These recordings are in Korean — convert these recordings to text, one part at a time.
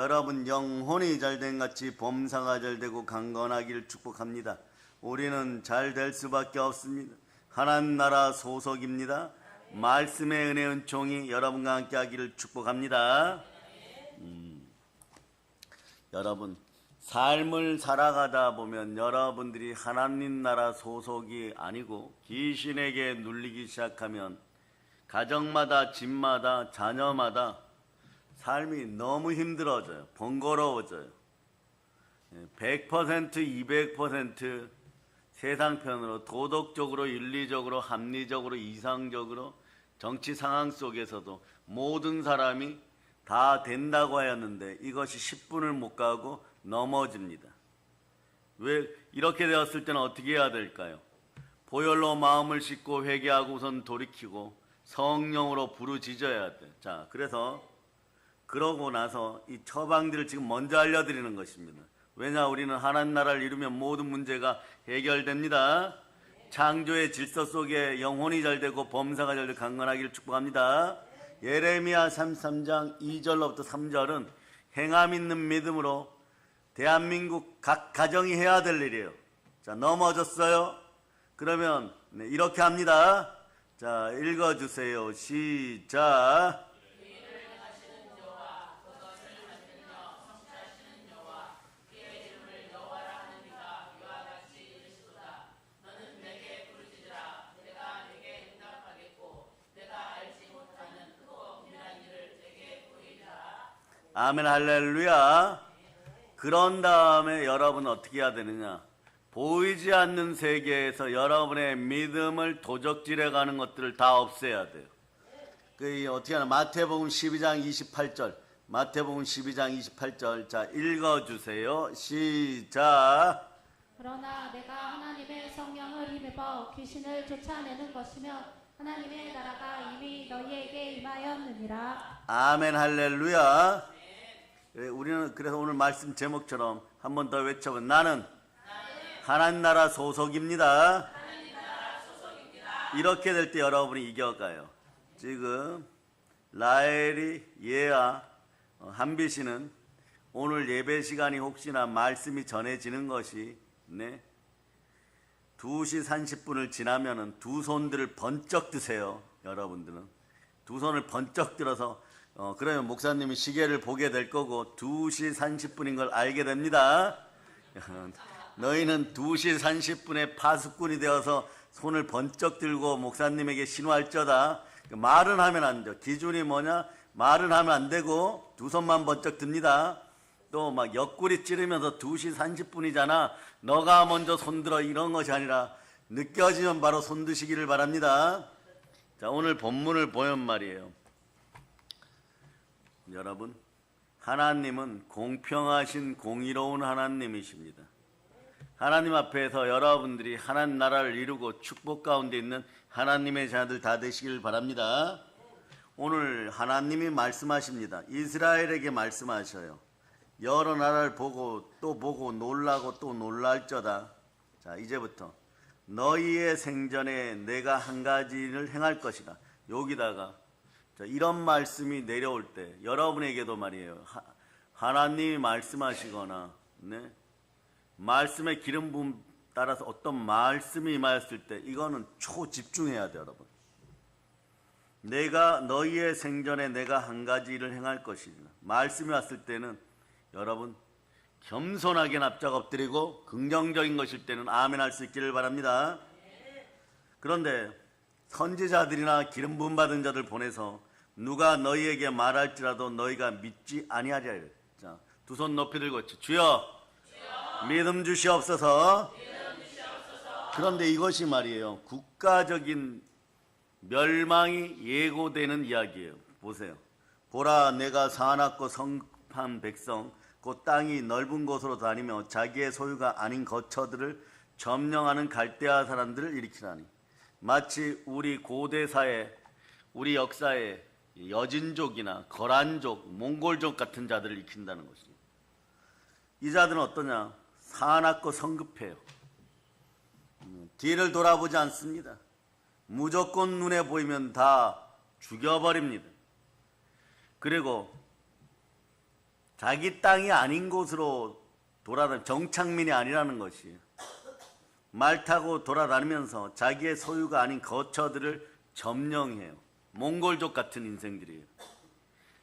여러분 영혼이 잘된 같이 범사가 잘되고 강건하기를 축복합니다. 우리는 잘 될 수밖에 없습니다. 하나님 나라 소속입니다. 말씀의 은혜 은총이 여러분과 함께 하기를 축복합니다. 여러분 삶을 살아가다 보면 여러분들이 하나님 나라 소속이 아니고 귀신에게 눌리기 시작하면 가정마다 집마다 자녀마다 삶이 너무 힘들어져요. 번거로워져요. 100%, 200% 세상편으로 도덕적으로, 윤리적으로, 합리적으로, 이상적으로 정치 상황 속에서도 모든 사람이 다 된다고 하였는데 이것이 10분을 못 가고 넘어집니다. 왜 이렇게 되었을 때는 어떻게 해야 될까요? 보혈로 마음을 씻고 회개하고선 돌이키고 성령으로 부르짖어야 돼. 자, 그래서 그러고 나서 이 처방들을 지금 먼저 알려드리는 것입니다. 왜냐, 우리는 하나님 나라를 이루면 모든 문제가 해결됩니다. 창조의 질서 속에 영혼이 잘되고 범사가 잘되고 강건하기를 축복합니다. 예레미야 33장 2절로부터 3절은 행함 있는 믿음으로 대한민국 각 가정이 해야 될 일이에요. 자, 넘어졌어요? 그러면 이렇게 합니다. 자, 읽어주세요. 시작. 아멘 할렐루야. 그런 다음에 여러분은 어떻게 해야 되느냐? 보이지 않는 세계에서 여러분의 믿음을 도적질해 가는 것들을 다 없애야 돼요. 그 어떻게 하나? 마태복음 12장 28절. 마태복음 12장 28절. 자, 읽어주세요. 시작. 그러나 내가 하나님의 성령을 힘입어 귀신을 쫓아내는 것이며 하나님의 나라가 이미 너희에게 임하였느니라. 아멘 할렐루야. 우리는 그래서 오늘 말씀 제목처럼 한 번 더 외쳐보면 나는 하나님 나라 소속입니다. 이렇게 될 때 여러분이 이겨가요. 지금 라엘이, 예아, 한비씨는 오늘 예배 시간이 혹시나 말씀이 전해지는 것이 2시 30분을 지나면은 두 손들을 번쩍 드세요. 여러분들은 두 손을 번쩍 들어서 그러면 목사님이 시계를 보게 될 거고 2시 30분인 걸 알게 됩니다. 너희는 2시 30분에 파수꾼이 되어서 손을 번쩍 들고 목사님에게 신호할저다. 말은 하면 안 돼. 기준이 뭐냐? 말은 하면 안 되고 두 손만 번쩍 듭니다. 또 막 옆구리 찌르면서 2시 30분이잖아. 너가 먼저 손들어 이런 것이 아니라 느껴지면 바로 손드시기를 바랍니다. 자, 오늘 본문을 보면 말이에요. 여러분, 하나님은 공평하신 공의로운 하나님이십니다. 하나님 앞에서 여러분들이 하나님 나라를 이루고 축복 가운데 있는 하나님의 자들 다 되시길 바랍니다. 오늘 하나님이 말씀하십니다. 이스라엘에게 말씀하셔요. 여러 나라를 보고 또 보고 놀라고 또 놀랄저다. 자, 이제부터 너희의 생전에 내가 한 가지를 행할 것이다. 여기다가 이런 말씀이 내려올 때 여러분에게도 말이에요. 하나님이 말씀하시거나 말씀의 기름 부음 따라서 어떤 말씀이 임하였을 때 이거는 초집중해야 돼요. 여러분, 내가 너희의 생전에 내가 한 가지 일을 행할 것이다. 말씀이 왔을 때는 여러분 겸손하게 납작 엎드리고 긍정적인 것일 때는 아멘 할 수 있기를 바랍니다. 그런데 선지자들이나 기름 부음 받은 자들 보내서 누가 너희에게 말할지라도 너희가 믿지 아니하리라. 자, 두 손 높이 들고 주여 믿음 주시옵소서. 그런데 이것이 말이에요, 국가적인 멸망이 예고되는 이야기예요. 보세요. 보라, 내가 사납고 성한 백성 곧 땅이 넓은 곳으로 다니며 자기의 소유가 아닌 거처들을 점령하는 갈대아 사람들을 일으키라니. 마치 우리 고대사에, 우리 역사에 여진족이나 거란족, 몽골족 같은 자들을 일으킨다는 것입니다. 이 자들은 어떠냐? 사납고 성급해요. 뒤를 돌아보지 않습니다. 무조건 눈에 보이면 다 죽여버립니다. 그리고 자기 땅이 아닌 곳으로 돌아다니 정착민이 아니라는 것이에요. 말 타고 돌아다니면서 자기의 소유가 아닌 거처들을 점령해요. 몽골족 같은 인생들이에요.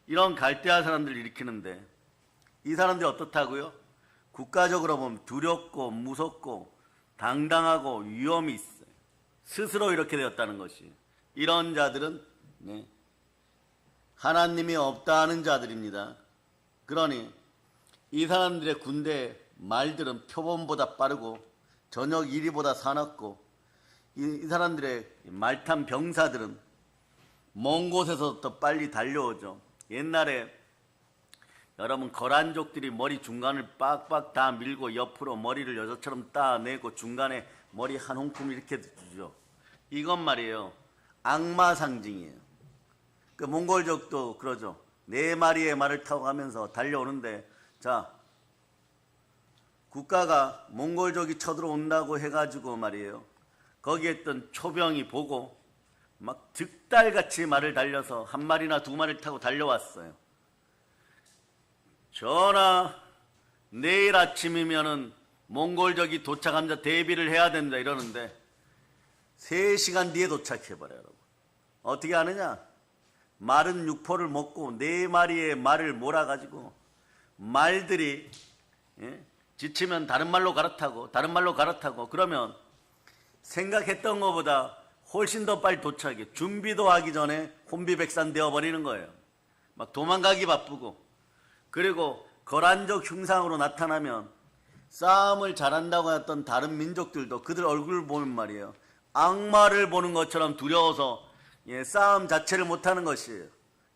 이런 갈대아 사람들을 일으키는데 이 사람들이 어떻다고요? 국가적으로 보면 두렵고 무섭고 당당하고 위험이 있어요. 스스로 이렇게 되었다는 것이. 이런 자들은 하나님이 없다 하는 자들입니다. 그러니 이 사람들의 군대 말들은 표범보다 빠르고 저녁 이리보다 사납고 이 사람들의 말탄 병사들은 먼 곳에서 더 빨리 달려오죠. 옛날에 여러분 거란족들이 머리 중간을 빡빡 다 밀고 옆으로 머리를 여자처럼 따내고 중간에 머리 한 홍품 이렇게 주죠. 이건 말이에요. 악마 상징이에요. 그 몽골족도 그러죠. 4마리의 말을 타고 가면서 달려오는데 자 국가가 몽골족이 쳐들어온다고 해가지고 말이에요. 거기에 있던 초병이 보고 막 득달같이 말을 달려서 1마리나 2마리를 타고 달려왔어요. 전하, 내일 아침이면은 몽골족이 도착하면서 대비를 해야 된다 이러는데 3시간 뒤에 도착해버려요. 여러분. 어떻게 하느냐? 마른 육포를 먹고 4마리의 말을 몰아가지고 말들이 지치면 다른 말로 갈아타고 다른 말로 갈아타고 그러면 생각했던 것보다 훨씬 더 빨리 도착해. 준비도 하기 전에 혼비백산 되어버리는 거예요. 막 도망가기 바쁘고 그리고 거란족 흉상으로 나타나면 싸움을 잘한다고 했던 다른 민족들도 그들 얼굴을 보면 말이에요. 악마를 보는 것처럼 두려워서 싸움 자체를 못하는 것이에요.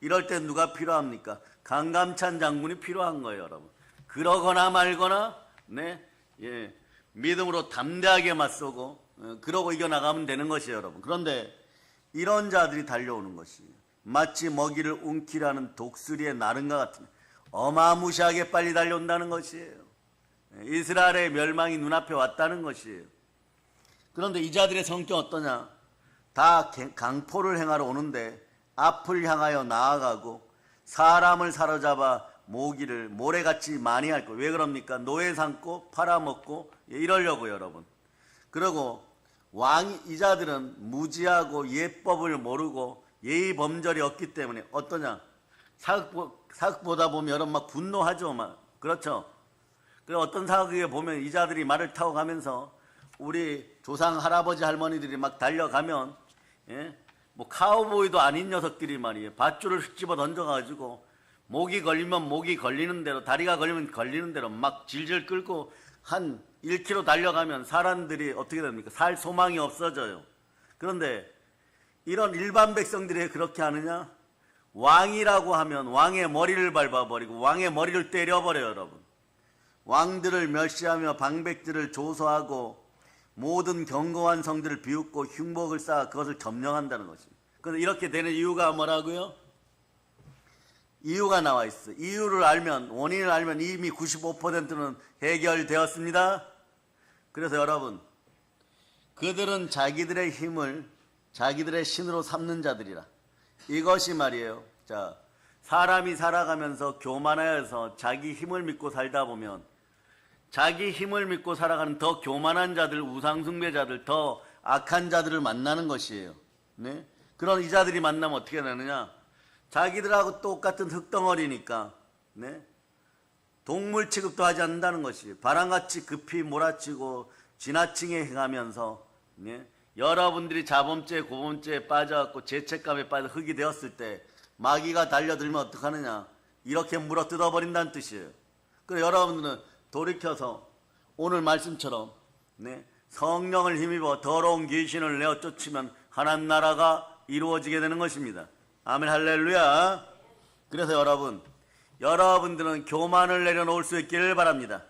이럴 때 누가 필요합니까? 강감찬 장군이 필요한 거예요, 여러분. 그러거나 말거나 믿음으로 담대하게 맞서고 그러고 이겨나가면 되는 것이에요, 여러분. 그런데 이런 자들이 달려오는 것이에요. 마치 먹이를 움키라는 독수리의 나른과 같은 어마무시하게 빨리 달려온다는 것이에요. 이스라엘의 멸망이 눈앞에 왔다는 것이에요. 그런데 이 자들의 성격 어떠냐? 다 강포를 행하러 오는데 앞을 향하여 나아가고 사람을 사로잡아 모기를 모래같이 많이 할 거예요. 왜 그럽니까? 노예 삼고 팔아먹고 이러려고요, 여러분. 그리고 이 자들은 무지하고 예법을 모르고 예의 범절이 없기 때문에 어떠냐? 사극보다 보면 여러분 막 분노하죠, 막. 그렇죠? 그리고 어떤 사극에 보면 이 자들이 말을 타고 가면서 우리 조상 할아버지 할머니들이 막 달려가면 뭐 카우보이도 아닌 녀석들이 말이에요. 밧줄을 집어 던져가지고 목이 걸리면 목이 걸리는 대로 다리가 걸리면 걸리는 대로 막 질질 끌고 한 1km 달려가면 사람들이 어떻게 됩니까? 살 소망이 없어져요. 그런데 이런 일반 백성들이 그렇게 하느냐? 왕이라고 하면 왕의 머리를 밟아버리고 왕의 머리를 때려버려요, 여러분. 왕들을 멸시하며 방백들을 조소하고 모든 견고한 성들을 비웃고 흉복을 쌓아 그것을 점령한다는 것입니다. 그런데 이렇게 되는 이유가 뭐라고요? 이유가 나와 있어요. 이유를 알면, 원인을 알면 이미 95%는 해결되었습니다. 그래서 여러분, 그들은 자기들의 힘을 자기들의 신으로 삼는 자들이라. 이것이 말이에요. 자, 사람이 살아가면서 교만하여서 자기 힘을 믿고 살다 보면 자기 힘을 믿고 살아가는 더 교만한 자들, 우상숭배자들, 더 악한 자들을 만나는 것이에요. 네? 그런 이 자들이 만나면 어떻게 되느냐? 자기들하고 똑같은 흙덩어리니까 동물 취급도 하지 않는다는 것이에요. 바람같이 급히 몰아치고 지나치게 행하면서 여러분들이 자범죄, 고범죄에 빠져갖고 죄책감에 빠져 흙이 되었을 때 마귀가 달려들면 어떡하느냐? 이렇게 물어 뜯어버린다는 뜻이에요. 그래서 여러분들은 돌이켜서 오늘 말씀처럼 성령을 힘입어 더러운 귀신을 내어 쫓으면 하나님 나라가 이루어지게 되는 것입니다. 아멘 할렐루야. 그래서 여러분들은 교만을 내려놓을 수 있기를 바랍니다.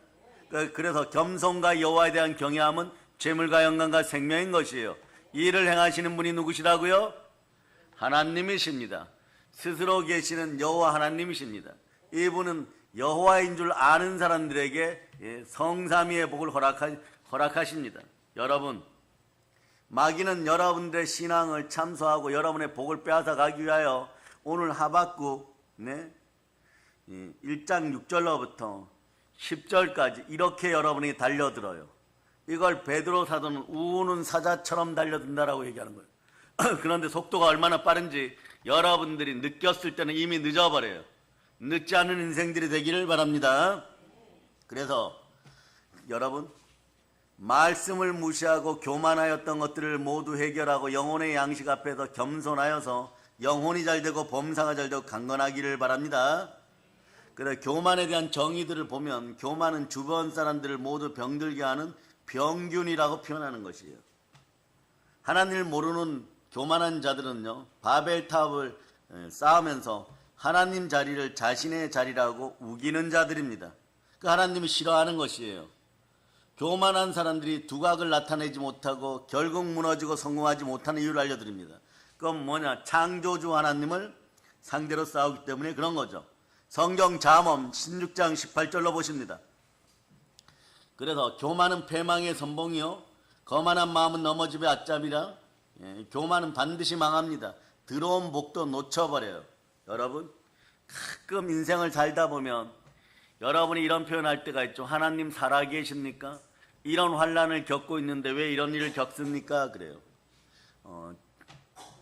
그래서 겸손과 여호와에 대한 경외함은 재물과 영광과 생명인 것이에요. 이 일을 행하시는 분이 누구시라고요? 하나님이십니다. 스스로 계시는 여호와 하나님이십니다. 이분은 여호와인 줄 아는 사람들에게 성삼위의 복을 허락하십니다. 여러분, 마귀는 여러분들의 신앙을 참소하고 여러분의 복을 빼앗아 가기 위하여 오늘 하박국 1장 6절로부터 10절까지 이렇게 여러분이 달려들어요. 이걸 베드로 사도는 우는 사자처럼 달려든다라고 얘기하는 거예요. 그런데 속도가 얼마나 빠른지 여러분들이 느꼈을 때는 이미 늦어버려요. 늦지 않은 인생들이 되기를 바랍니다. 그래서 여러분, 말씀을 무시하고 교만하였던 것들을 모두 해결하고 영혼의 양식 앞에서 겸손하여서 영혼이 잘되고 범사가 잘되고 강건하기를 바랍니다. 그래, 교만에 대한 정의들을 보면 교만은 주변 사람들을 모두 병들게 하는 병균이라고 표현하는 것이에요. 하나님을 모르는 교만한 자들은요, 바벨탑을 쌓으면서 하나님 자리를 자신의 자리라고 우기는 자들입니다. 그 하나님이 싫어하는 것이에요. 교만한 사람들이 두각을 나타내지 못하고 결국 무너지고 성공하지 못하는 이유를 알려드립니다. 그건 뭐냐? 창조주 하나님을 상대로 싸우기 때문에 그런 거죠. 성경 잠언 16장 18절로 보십니다. 그래서 교만은 패망의 선봉이요 거만한 마음은 넘어집의 앞잡이라. 교만은 반드시 망합니다. 들어온 복도 놓쳐버려요. 여러분, 가끔 인생을 살다 보면 여러분이 이런 표현할 때가 있죠. 하나님 살아계십니까? 이런 환난을 겪고 있는데 왜 이런 일을 겪습니까? 그래요.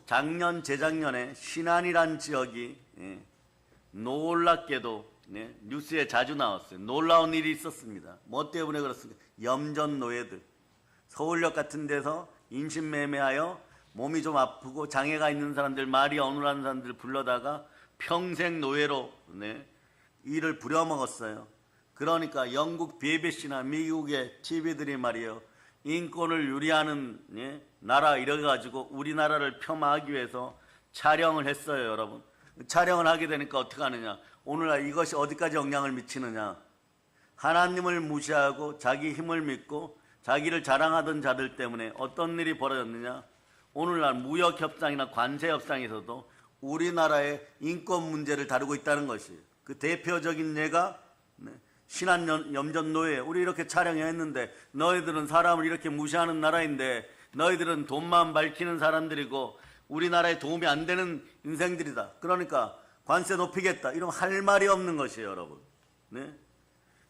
작년, 재작년에 신안이란 지역이 놀랍게도 뉴스에 자주 나왔어요. 놀라운 일이 있었습니다. 뭐 때문에 그렇습니까? 염전 노예들. 서울역 같은 데서 인신매매하여 몸이 좀 아프고 장애가 있는 사람들, 말이 어눌한 사람들 불러다가 평생 노예로 일을 부려먹었어요. 그러니까 영국 BBC나 미국의 TV들이 말이에요. 인권을 유리하는 나라 이래가지고 우리나라를 폄하하기 위해서 촬영을 했어요, 여러분. 촬영을 하게 되니까 어떻게 하느냐. 오늘날 이것이 어디까지 영향을 미치느냐. 하나님을 무시하고 자기 힘을 믿고 자기를 자랑하던 자들 때문에 어떤 일이 벌어졌느냐. 오늘날 무역협상이나 관세협상에서도 우리나라의 인권 문제를 다루고 있다는 것이에요. 그 대표적인 예가 신안 염전노예. 우리 이렇게 촬영했는데 너희들은 사람을 이렇게 무시하는 나라인데 너희들은 돈만 밝히는 사람들이고 우리나라에 도움이 안 되는 인생들이다. 그러니까 관세 높이겠다. 이러면 할 말이 없는 것이에요, 여러분. 네?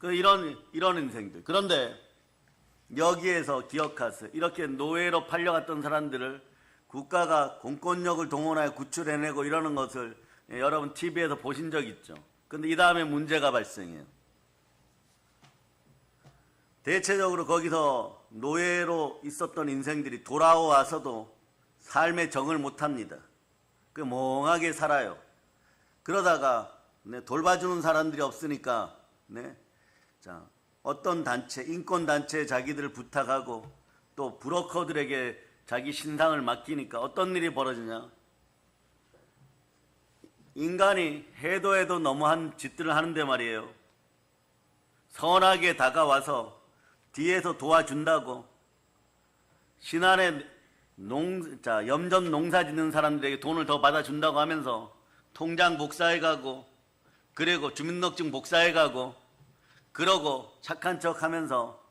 이런 인생들. 그런데 여기에서 기억하세요. 이렇게 노예로 팔려갔던 사람들을 국가가 공권력을 동원하여 구출해내고 이러는 것을 여러분 TV에서 보신 적 있죠. 근데 이 다음에 문제가 발생해요. 대체적으로 거기서 노예로 있었던 인생들이 돌아와서도 삶의 정을 못합니다. 그 멍하게 살아요. 그러다가 돌봐주는 사람들이 없으니까 어떤 단체, 인권단체에 자기들을 부탁하고 또 브로커들에게 자기 신상을 맡기니까 어떤 일이 벌어지냐. 인간이 해도 해도 너무한 짓들을 하는데 말이에요. 선하게 다가와서 뒤에서 도와준다고 신안에 염전 농사 짓는 사람들에게 돈을 더 받아준다고 하면서 통장 복사해 가고 그리고 주민등록증 복사해 가고 그러고 착한 척 하면서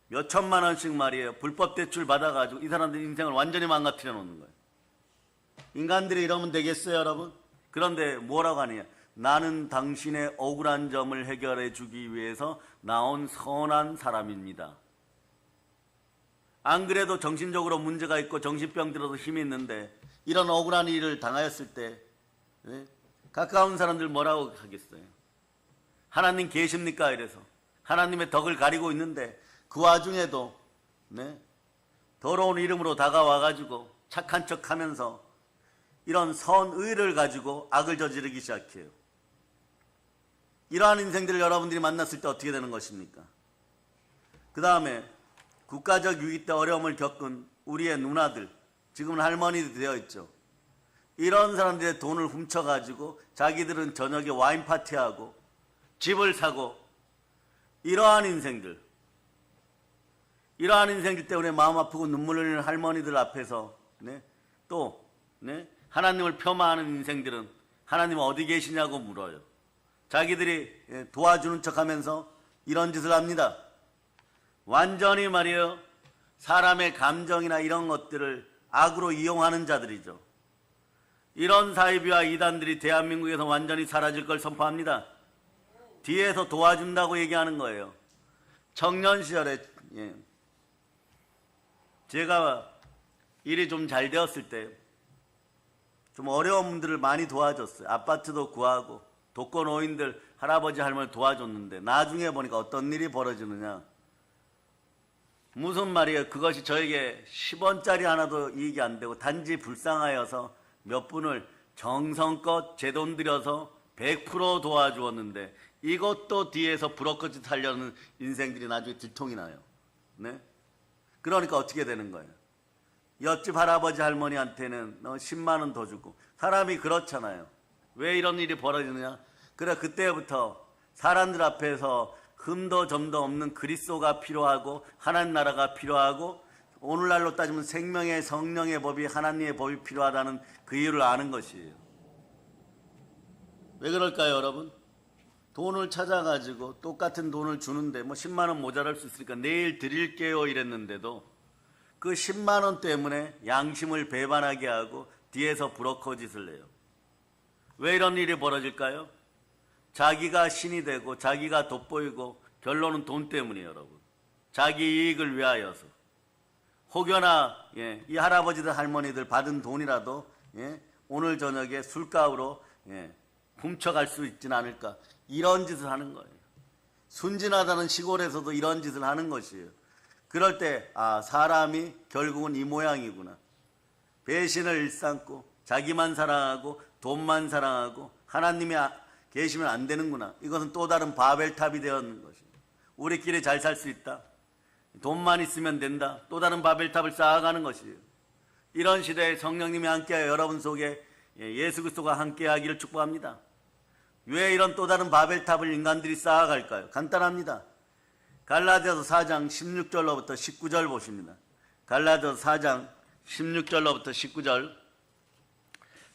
몇 천만 원씩 말이에요. 불법 대출 받아가지고 이 사람들 인생을 완전히 망가뜨려 놓는 거예요. 인간들이 이러면 되겠어요, 여러분? 그런데 뭐라고 하느냐. 나는 당신의 억울한 점을 해결해 주기 위해서 나온 선한 사람입니다. 안 그래도 정신적으로 문제가 있고 정신병 들어서 힘이 있는데 이런 억울한 일을 당하였을 때 가까운 사람들 뭐라고 하겠어요? 하나님 계십니까? 이래서 하나님의 덕을 가리고 있는데 그 와중에도 더러운 이름으로 다가와가지고 착한 척하면서 이런 선의를 가지고 악을 저지르기 시작해요. 이러한 인생들을 여러분들이 만났을 때 어떻게 되는 것입니까? 그 다음에 국가적 위기 때 어려움을 겪은 우리의 누나들, 지금은 할머니도 되어 있죠. 이런 사람들의 돈을 훔쳐가지고 자기들은 저녁에 와인 파티하고 집을 사고 이러한 인생들 때문에 마음 아프고 눈물 흘리는 할머니들 앞에서 또 하나님을 폄하하는 인생들은 하나님 어디 계시냐고 물어요. 자기들이 도와주는 척하면서 이런 짓을 합니다. 완전히 말이에요. 사람의 감정이나 이런 것들을 악으로 이용하는 자들이죠. 이런 사이비와 이단들이 대한민국에서 완전히 사라질 걸 선포합니다. 뒤에서 도와준다고 얘기하는 거예요. 청년 시절에 제가 일이 좀 잘 되었을 때 좀 어려운 분들을 많이 도와줬어요. 아파트도 구하고 독거노인들 할아버지 할머니 도와줬는데 나중에 보니까 어떤 일이 벌어지느냐. 무슨 말이에요. 그것이 저에게 10원짜리 하나도 이익이 안 되고 단지 불쌍하여서 몇 분을 정성껏 제 돈 들여서 100% 도와주었는데 이것도 뒤에서 브로커짓 하려는 인생들이 나중에 들통이 나요. 네? 그러니까 어떻게 되는 거예요? 옆집 할아버지 할머니한테는 10만 원 더 주고 사람이 그렇잖아요. 왜 이런 일이 벌어지느냐? 그래 그때부터 사람들 앞에서 흠도 점도 없는 그리스도가 필요하고 하나님 나라가 필요하고 오늘날로 따지면 생명의 성령의 법이 하나님의 법이 필요하다는 그 이유를 아는 것이에요. 왜 그럴까요, 여러분? 돈을 찾아가지고 똑같은 돈을 주는데 10만 원 모자랄 수 있으니까 내일 드릴게요 이랬는데도 그 10만 원 때문에 양심을 배반하게 하고 뒤에서 브로커짓을 내요. 왜 이런 일이 벌어질까요? 자기가 신이 되고 자기가 돋보이고 결론은 돈 때문이에요, 여러분. 자기 이익을 위하여서. 혹여나 이 할아버지들 할머니들 받은 돈이라도 오늘 저녁에 술값으로 훔쳐갈 수 있지는 않을까. 이런 짓을 하는 거예요. 순진하다는 시골에서도 이런 짓을 하는 것이에요. 그럴 때 사람이 결국은 이 모양이구나. 배신을 일삼고 자기만 사랑하고 돈만 사랑하고 하나님이 계시면 안 되는구나. 이것은 또 다른 바벨탑이 되었는 것입니다. 우리끼리 잘 살 수 있다. 돈만 있으면 된다. 또 다른 바벨탑을 쌓아가는 것이에요. 이런 시대에 성령님이 함께하여 여러분 속에 예수 그리스도가 함께하기를 축복합니다. 왜 이런 또 다른 바벨탑을 인간들이 쌓아갈까요? 간단합니다. 갈라디아서 4장 16절로부터 19절 보십니다. 갈라디아서 4장 16절로부터 19절.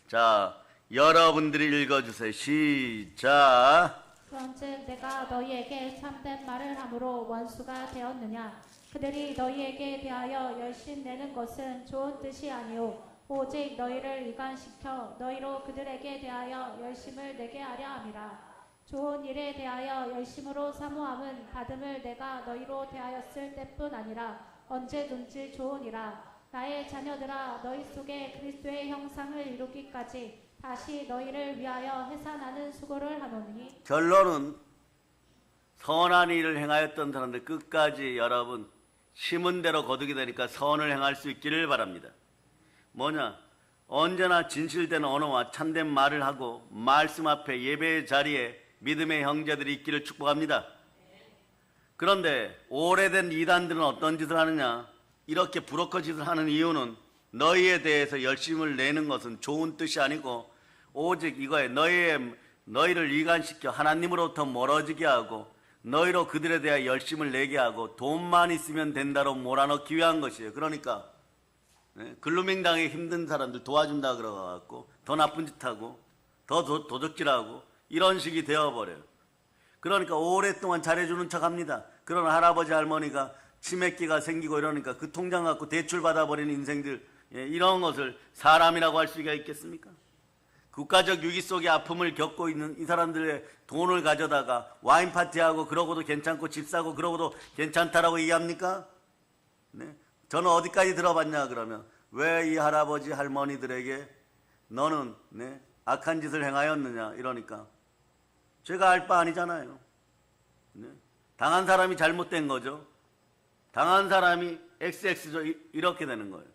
자, 여러분들이 읽어주세요. 시작. 그런즉 내가 너희에게 참된 말을 함으로 원수가 되었느냐? 그들이 너희에게 대하여 열심 내는 것은 좋은 뜻이 아니오 오직 너희를 이간시켜 너희로 그들에게 대하여 열심을 내게 하려 함이라. 좋은 일에 대하여 열심으로 사모함은 받음을 내가 너희로 대하였을 때뿐 아니라 언제든지 좋으니라. 나의 자녀들아, 너희 속에 그리스도의 형상을 이루기까지 다시 너희를 위하여 해산하는 수고를 하노니. 결론은 선한 일을 행하였던 사람들 끝까지 여러분 심은 대로 거두게 되니까 선을 행할 수 있기를 바랍니다. 뭐냐? 언제나 진실된 언어와 참된 말을 하고 말씀 앞에 예배의 자리에 믿음의 형제들이 있기를 축복합니다. 그런데 오래된 이단들은 어떤 짓을 하느냐? 이렇게 브로커 짓을 하는 이유는 너희에 대해서 열심을 내는 것은 좋은 뜻이 아니고 오직 이거에 너희를 이간시켜 하나님으로부터 멀어지게 하고 너희로 그들에 대해 열심을 내게 하고 돈만 있으면 된다로 몰아넣기 위한 것이에요. 그러니까 글루밍당에 힘든 사람들 도와준다 그러고 더 나쁜 짓하고 더 도둑질하고 이런 식이 되어버려요. 그러니까 오랫동안 잘해주는 척합니다. 그런 할아버지 할머니가 치매기가 생기고 이러니까 그 통장 갖고 대출 받아버리는 인생들 이런 것을 사람이라고 할 수가 있겠습니까? 국가적 위기 속에 아픔을 겪고 있는 이 사람들의 돈을 가져다가 와인 파티하고 그러고도 괜찮고 집 사고 그러고도 괜찮다라고 얘기합니까? 네. 저는 어디까지 들어봤냐 그러면 왜 이 할아버지 할머니들에게 너는 악한 짓을 행하였느냐 이러니까 제가 알 바 아니잖아요. 네. 당한 사람이 잘못된 거죠. 당한 사람이 XX죠. 이렇게 되는 거예요.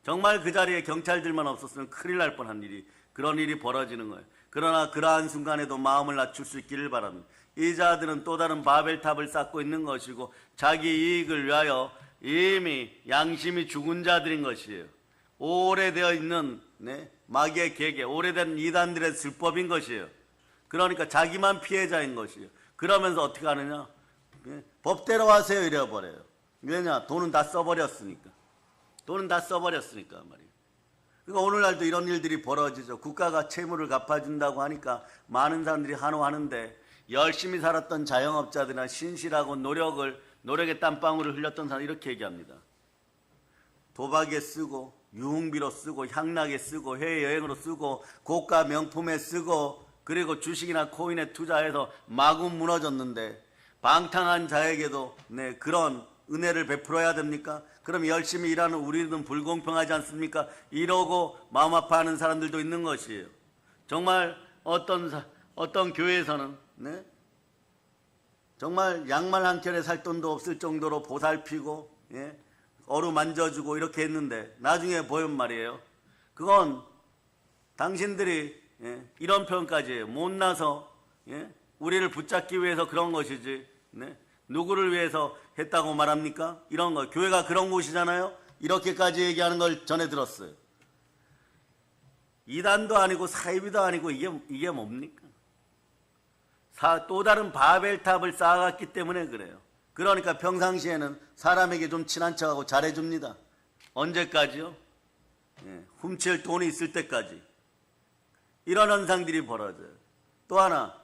정말 그 자리에 경찰들만 없었으면 큰일 날 뻔한 일이 그런 일이 벌어지는 거예요. 그러나 그러한 순간에도 마음을 낮출 수 있기를 바랍니다. 이 자들은 또 다른 바벨탑을 쌓고 있는 것이고 자기 이익을 위하여 이미 양심이 죽은 자들인 것이에요. 오래되어 있는 마귀의 계계, 오래된 이단들의 술법인 것이에요. 그러니까 자기만 피해자인 것이에요. 그러면서 어떻게 하느냐? 법대로 하세요 이래버려요. 왜냐? 돈은 다 써버렸으니까. 돈은 다 써버렸으니까 말이에요. 그러니까 오늘날도 이런 일들이 벌어지죠. 국가가 채무를 갚아준다고 하니까 많은 사람들이 한호하는데 열심히 살았던 자영업자들이나 신실하고 노력의 땀방울을 흘렸던 사람 이렇게 얘기합니다. 도박에 쓰고 유흥비로 쓰고 향락에 쓰고 해외여행으로 쓰고 고가 명품에 쓰고 그리고 주식이나 코인에 투자해서 마구 무너졌는데 방탕한 자에게도 그런 은혜를 베풀어야 됩니까? 그럼 열심히 일하는 우리는 불공평하지 않습니까? 이러고 마음 아파하는 사람들도 있는 것이에요. 정말 어떤 교회에서는 정말 양말 한 켤에 살 돈도 없을 정도로 보살피고 어루만져주고 이렇게 했는데 나중에 보면 말이에요. 그건 당신들이 이런 표현까지 해요. 못나서 우리를 붙잡기 위해서 그런 것이지 누구를 위해서 했다고 말합니까? 이런 거. 교회가 그런 곳이잖아요. 이렇게까지 얘기하는 걸 전해 들었어요. 이단도 아니고 사이비도 아니고 이게 뭡니까? 또 다른 바벨탑을 쌓아갔기 때문에 그래요. 그러니까 평상시에는 사람에게 좀 친한 척하고 잘해줍니다. 언제까지요? 훔칠 돈이 있을 때까지. 이런 현상들이 벌어져요. 또 하나,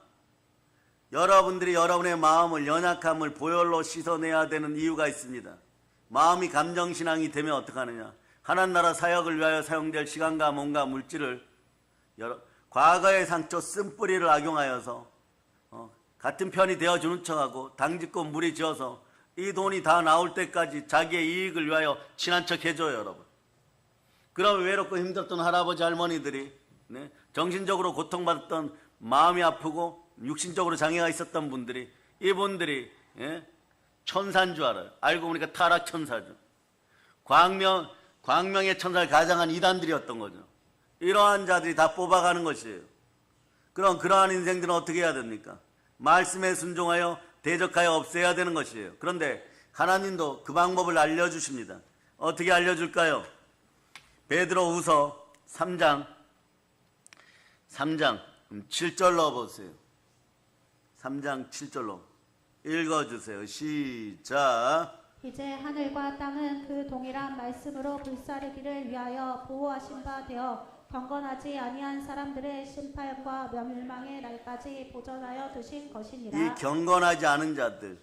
여러분들이 여러분의 마음을 연약함을 보혈로 씻어내야 되는 이유가 있습니다. 마음이 감정신앙이 되면 어떡하느냐. 하나님 나라 사역을 위하여 사용될 시간과 몸과 물질을 과거의 상처 쓴뿌리를 악용하여서 같은 편이 되어주는 척하고 당짓고 무리 지어서 이 돈이 다 나올 때까지 자기의 이익을 위하여 친한 척 해줘요, 여러분. 그럼 외롭고 힘들었던 할아버지 할머니들이 정신적으로 고통받았던 마음이 아프고 육신적으로 장애가 있었던 분들이 이분들이 천사인 줄 알아요. 알고 보니까 타락 천사죠. 광명의 천사를 가장한 이단들이었던 거죠. 이러한 자들이 다 뽑아가는 것이에요. 그럼 그러한 인생들은 어떻게 해야 됩니까? 말씀에 순종하여 대적하여 없애야 되는 것이에요. 그런데 하나님도 그 방법을 알려주십니다. 어떻게 알려줄까요? 베드로후서 3장 7절 넣어보세요. 3장 7절로 읽어주세요. 시작. 이제 하늘과 땅은 그 동일한 말씀으로 불사르기를 위하여 보호하신 바 되어 경건하지 아니한 사람들의 심판과 멸망의 날까지 보전하여 두신 것이니라. 이 경건하지 않은 자들,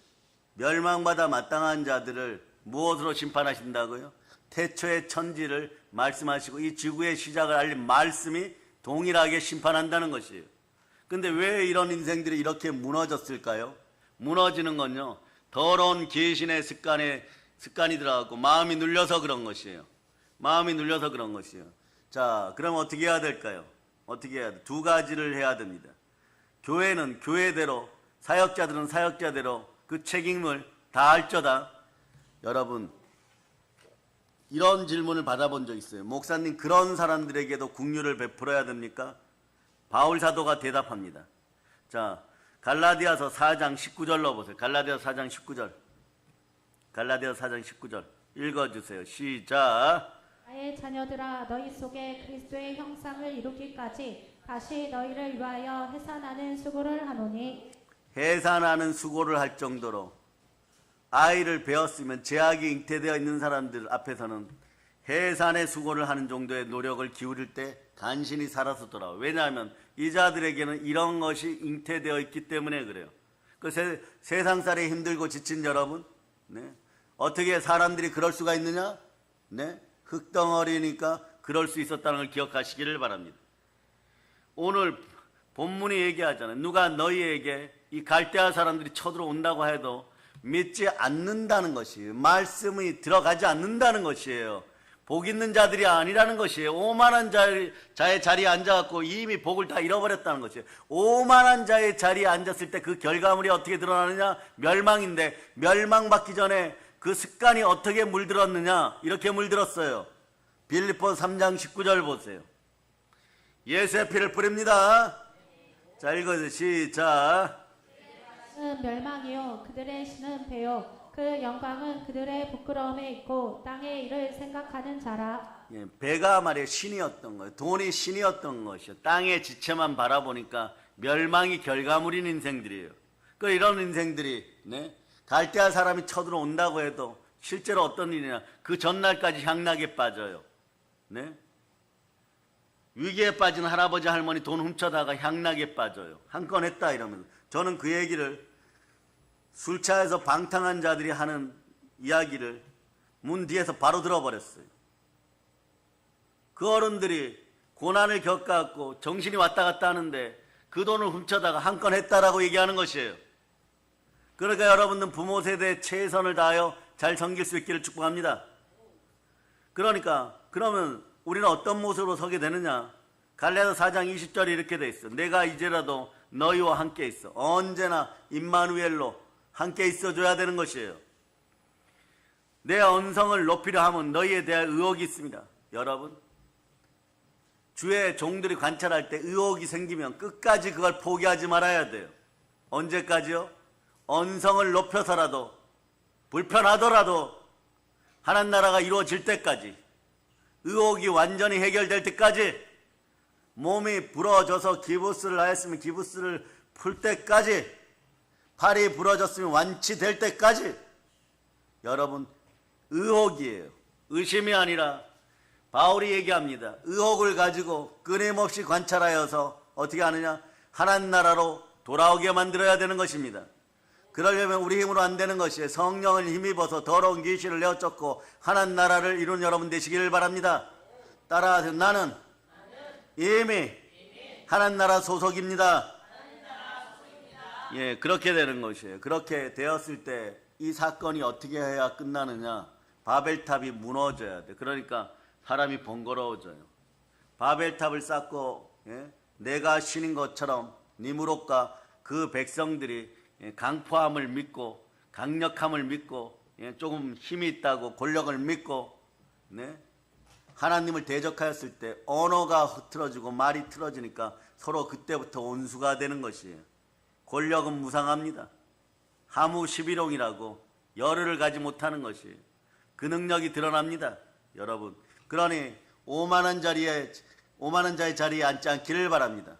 멸망받아 마땅한 자들을 무엇으로 심판하신다고요? 태초의 천지를 말씀하시고 이 지구의 시작을 알린 말씀이 동일하게 심판한다는 것이에요. 근데 왜 이런 인생들이 이렇게 무너졌을까요? 무너지는 건요, 더러운 계신의 습관이 들어가고 마음이 눌려서 그런 것이에요. 마음이 눌려서 그런 것이에요. 자, 그럼 어떻게 해야 될까요? 어떻게 해야 돼? 두 가지를 해야 됩니다. 교회는 교회대로, 사역자들은 사역자대로 그 책임을 다할저다. 여러분, 이런 질문을 받아본 적 있어요. 목사님, 그런 사람들에게도 긍휼을 베풀어야 됩니까? 바울 사도가 대답합니다. 자, 갈라디아서 4장 19절 넣어보세요. 갈라디아서 4장 19절. 갈라디아서 4장 19절 읽어주세요. 시작. 나의 자녀들아, 너희 속에 그리스도의 형상을 이루기까지 다시 너희를 위하여 해산하는 수고를 하노니. 해산하는 수고를 할 정도로 아이를 배웠으면 제약이 잉태되어 있는 사람들 앞에서는 해산의 수고를 하는 정도의 노력을 기울일 때 간신히 살아서 돌아와. 왜냐하면 이 자들에게는 이런 것이 잉태되어 있기 때문에 그래요. 그 세상살이 힘들고 지친 여러분, 어떻게 사람들이 그럴 수가 있느냐? 흙덩어리니까 그럴 수 있었다는 걸 기억하시기를 바랍니다. 오늘 본문이 얘기하잖아요. 누가 너희에게 이 갈대아 사람들이 쳐들어온다고 해도 믿지 않는다는 것이에요. 말씀이 들어가지 않는다는 것이에요. 복 있는 자들이 아니라는 것이에요. 오만한 자의 자리에 앉아갖고 이미 복을 다 잃어버렸다는 것이에요. 오만한 자의 자리에 앉았을 때 그 결과물이 어떻게 드러나느냐? 멸망인데, 멸망받기 전에 그 습관이 어떻게 물들었느냐? 이렇게 물들었어요. 빌립보서 3장 19절 보세요. 예수의 피를 뿌립니다. 자, 읽어주세요. 시작. 멸망이요 그들의 신은 배요 그 영광은 그들의 부끄러움에 있고 땅의 일을 생각하는 자라. 배가 말이에요. 신이었던 거예요. 돈이 신이었던 것이요. 땅의 지체만 바라보니까 멸망이 결과물인 인생들이에요. 그 이런 인생들이 갈대아 사람이 쳐들어온다고 해도 실제로 어떤 일이냐, 그 전날까지 향락에 빠져요. 위기에 빠진 할아버지 할머니 돈 훔쳐다가 향락에 빠져요. 한 건 했다 이러면서. 저는 그 얘기를 술차에서 방탕한 자들이 하는 이야기를 문 뒤에서 바로 들어버렸어요. 그 어른들이 고난을 겪어갖고 정신이 왔다 갔다 하는데 그 돈을 훔쳐다가 한 건 했다라고 얘기하는 것이에요. 그러니까 여러분들 부모 세대에 최선을 다하여 잘 섬길 수 있기를 축복합니다. 그러니까 그러면 우리는 어떤 모습으로 서게 되느냐? 갈라디아서 4장 20절에 이렇게 돼 있어. 내가 이제라도 너희와 함께 있어. 언제나 임마누엘로 함께 있어줘야 되는 것이에요. 내 언성을 높이려 하면 너희에 대한 의혹이 있습니다. 여러분, 주의 종들이 관찰할 때 의혹이 생기면 끝까지 그걸 포기하지 말아야 돼요. 언제까지요? 언성을 높여서라도 불편하더라도 하나님 나라가 이루어질 때까지, 의혹이 완전히 해결될 때까지, 몸이 부러져서 기부스를 하였으면 기부스를 풀 때까지, 팔이 부러졌으면 완치될 때까지, 여러분, 의혹이에요. 의심이 아니라 바울이 얘기합니다. 의혹을 가지고 끊임없이 관찰하여서 어떻게 하느냐? 하나님 나라로 돌아오게 만들어야 되는 것입니다. 그러려면 우리 힘으로 안 되는 것이에요. 성령을 힘입어서 더러운 귀신을 내어쫓고 하나님 나라를 이룬 여러분 되시기를 바랍니다. 따라하세요. 나는 이미 하나님 나라 소속입니다. 예, 그렇게 되는 것이에요. 그렇게 되었을 때 이 사건이 어떻게 해야 끝나느냐? 바벨탑이 무너져야 돼. 그러니까 사람이 번거로워져요. 바벨탑을 쌓고, 예? 내가 신인 것처럼 니무롯과 그 백성들이 강포함을 믿고 강력함을 믿고, 예? 조금 힘이 있다고 권력을 믿고, 네? 하나님을 대적하였을 때 언어가 흐트러지고 말이 틀어지니까 서로 그때부터 온수가 되는 것이에요. 권력은 무상합니다. 하무 11홍이라고 열의를 가지 못하는 것이에요. 그 능력이 드러납니다. 여러분, 그러니 5만원짜리 자리에 앉지 않기를 바랍니다.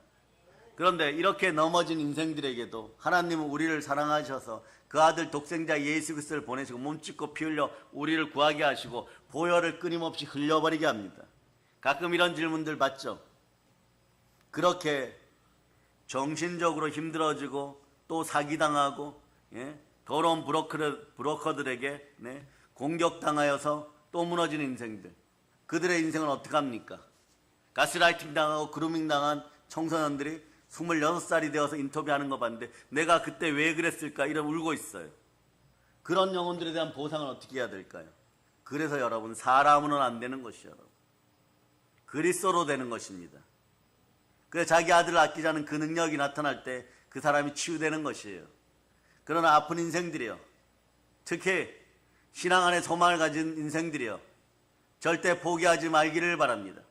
그런데 이렇게 넘어진 인생들에게도 하나님은 우리를 사랑하셔서 그 아들 독생자 예수 그리스도를 보내시고 몸짓고 피 흘려 우리를 구하게 하시고 보혈을 끊임없이 흘려버리게 합니다. 가끔 이런 질문들 받죠. 그렇게 정신적으로 힘들어지고 또 사기당하고, 예? 더러운 브로커들에게, 네? 공격당하여서 또 무너진 인생들, 그들의 인생은 어떻게 합니까? 가스라이팅 당하고 그루밍 당한 청소년들이 26살이 되어서 인터뷰하는 거 봤는데 내가 그때 왜 그랬을까 이런 울고 있어요. 그런 영혼들에 대한 보상은 어떻게 해야 될까요? 그래서 여러분, 사람으로는 안 되는 것이요, 여러분. 그리스도로 되는 것입니다. 그래서 자기 아들을 아끼자는 그 능력이 나타날 때 그 사람이 치유되는 것이에요. 그러나 아픈 인생들이요, 특히 신앙 안에 소망을 가진 인생들이요, 절대 포기하지 말기를 바랍니다.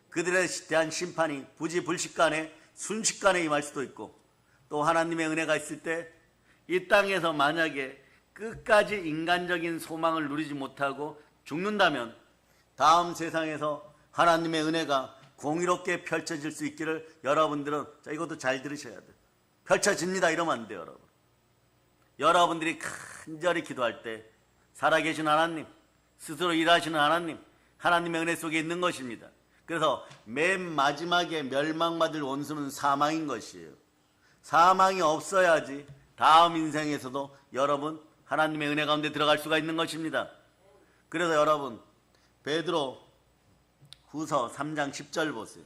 그들에 대한 심판이 부지불식간에 순식간에 임할 수도 있고, 또 하나님의 은혜가 있을 때 이 땅에서 만약에 끝까지 인간적인 소망을 누리지 못하고 죽는다면 다음 세상에서 하나님의 은혜가 공의롭게 펼쳐질 수 있기를 여러분들은, 자, 이것도 잘 들으셔야 돼요. 펼쳐집니다. 이러면 안 돼요, 여러분. 여러분들이 간절히 기도할 때 살아계신 하나님, 스스로 일하시는 하나님, 하나님의 은혜 속에 있는 것입니다. 그래서 맨 마지막에 멸망받을 원수는 사망인 것이에요. 사망이 없어야지 다음 인생에서도 여러분 하나님의 은혜 가운데 들어갈 수가 있는 것입니다. 그래서 여러분, 베드로 후서 3장 10절 보세요.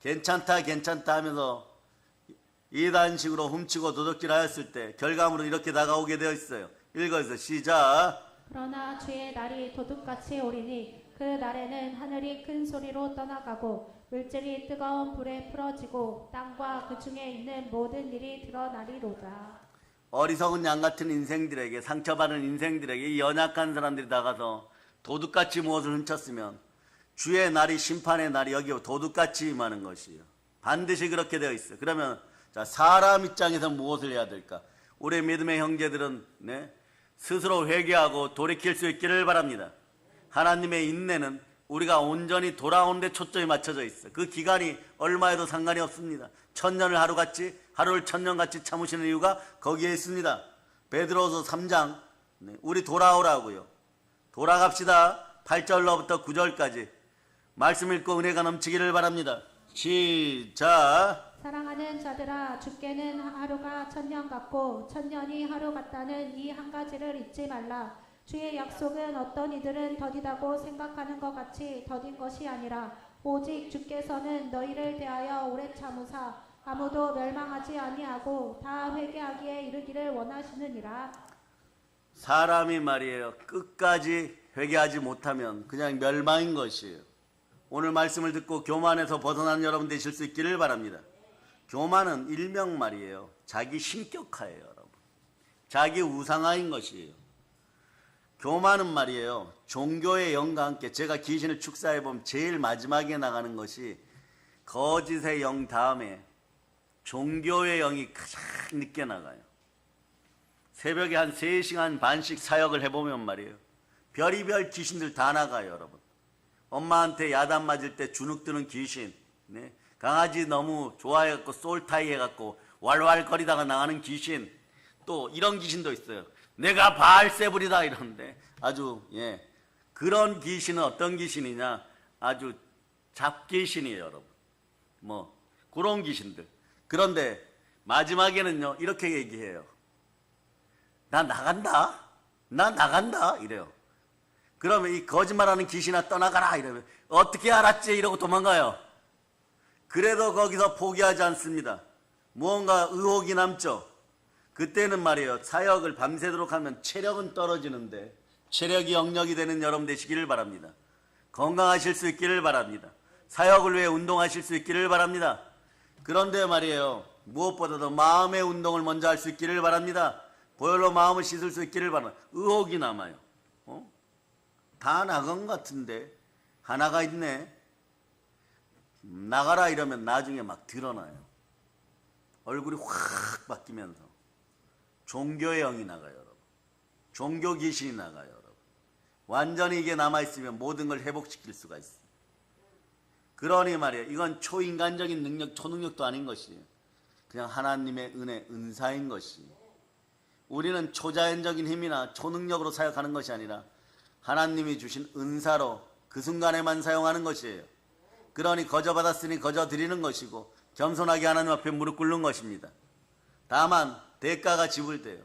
괜찮다 하면서 이단식으로 훔치고 도둑질하였을 때 결과물은 이렇게 다가오게 되어 있어요. 읽어주세요. 시작. 그러나 주의 날이 도둑같이 오리니 그 날에는 하늘이 큰 소리로 떠나가고 물질이 뜨거운 불에 풀어지고 땅과 그 중에 있는 모든 일이 드러나리로다. 어리석은 양 같은 인생들에게, 상처받은 인생들에게 이 연약한 사람들이 나가서 도둑같이 무엇을 훔쳤으면 주의 날이, 심판의 날이 여기 도둑같이 임하는 것이에요. 반드시 그렇게 되어 있어요. 그러면 자, 사람 입장에서 무엇을 해야 될까? 우리 믿음의 형제들은, 네, 스스로 회개하고 돌이킬 수 있기를 바랍니다. 하나님의 인내는 우리가 온전히 돌아오는 데 초점이 맞춰져 있어요. 그 기간이 얼마에도 상관이 없습니다. 1000년을 하루같이, 하루를 1000년같이 참으시는 이유가 거기에 있습니다. 베드로서 3장, 네, 우리 돌아오라고요. 돌아갑시다. 8절로부터 9절까지 말씀 읽고 은혜가 넘치기를 바랍니다. 시작. 사랑하는 자들아, 주께는 하루가 1000년 같고 1000년이 하루 같다는 이 한 가지를 잊지 말라. 주의 약속은 어떤 이들은 더디다고 생각하는 것 같이 더딘 것이 아니라 오직 주께서는 너희를 대하여 오래 참으사 아무도 멸망하지 아니하고 다 회개하기에 이르기를 원하시느니라. 사람이 말이에요. 끝까지 회개하지 못하면 그냥 멸망인 것이에요. 오늘 말씀을 듣고 교만에서 벗어난 여러분 되실 수 있기를 바랍니다. 교만은 일명 말이에요. 자기 신격화예요, 여러분. 자기 우상화인 것이에요. 교만은 말이에요. 종교의 영과 함께 제가 귀신을 축사해보면 제일 마지막에 나가는 것이 거짓의 영 다음에 종교의 영이 가장 늦게 나가요. 새벽에 한 3시간 반씩 사역을 해보면 말이에요. 별의별 귀신들 다 나가요, 여러분. 엄마한테 야단 맞을 때 주눅 드는 귀신, 네? 강아지 너무 좋아해갖고 솔타이 해갖고 왈왈거리다가 나가는 귀신, 또 이런 귀신도 있어요. 내가 바알세불이다 이러는데 아주 그런 귀신은 어떤 귀신이냐, 아주 잡귀신이에요, 여러분. 뭐 그런 귀신들. 그런데 마지막에는요 이렇게 얘기해요. 나 나간다 이래요. 그러면 이 거짓말하는 귀신아 떠나가라 이러면 어떻게 알았지 이러고 도망가요. 그래도 거기서 포기하지 않습니다. 무언가 의혹이 남죠. 그때는 말이에요. 사역을 밤새도록 하면 체력은 떨어지는데 체력이 영역이 되는 여러분 되시기를 바랍니다. 건강하실 수 있기를 바랍니다. 사역을 위해 운동하실 수 있기를 바랍니다. 그런데 말이에요. 무엇보다도 마음의 운동을 먼저 할 수 있기를 바랍니다. 보혈로 마음을 씻을 수 있기를 바랍니다. 의혹이 남아요. 다 나간 것 같은데 하나가 있네. 나가라 이러면 나중에 막 드러나요. 얼굴이 확 바뀌면서 종교의 영이 나가요, 여러분. 종교 귀신이 나가요, 여러분. 완전히 이게 남아있으면 모든 걸 회복시킬 수가 있어요. 그러니 말이에요. 이건 초인간적인 능력, 초능력도 아닌 것이에요. 그냥 하나님의 은혜, 은사인 것이에요. 우리는 초자연적인 힘이나 초능력으로 사역하는 것이 아니라 하나님이 주신 은사로 그 순간에만 사용하는 것이에요. 그러니 거저 받았으니 거저 드리는 것이고 겸손하게 하나님 앞에 무릎 꿇는 것입니다. 다만 대가가 지불돼요.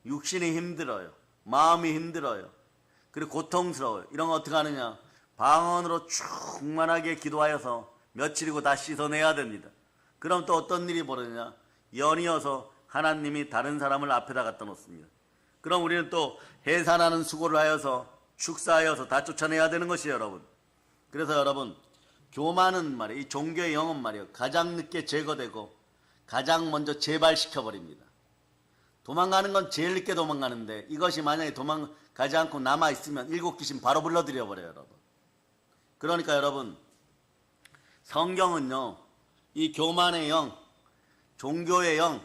육신이 힘들어요. 마음이 힘들어요. 그리고 고통스러워요. 이런 거 어떻게 하느냐? 방언으로 충만하게 기도하여서 며칠이고 다 씻어내야 됩니다. 그럼 또 어떤 일이 벌어지냐? 연이어서 하나님이 다른 사람을 앞에다 갖다 놓습니다. 그럼 우리는 또 해산하는 수고를 하여서 축사하여서 다 쫓아내야 되는 것이에요, 여러분. 그래서 여러분, 교만은 말이에요. 이 종교의 영은 말이에요. 가장 늦게 제거되고 가장 먼저 재발시켜버립니다. 도망가는 건 제일 늦게 도망가는데 이것이 만약에 도망가지 않고 남아있으면 7귀신 바로 불러들여버려요, 여러분. 그러니까 여러분, 성경은요, 이 교만의 영, 종교의 영,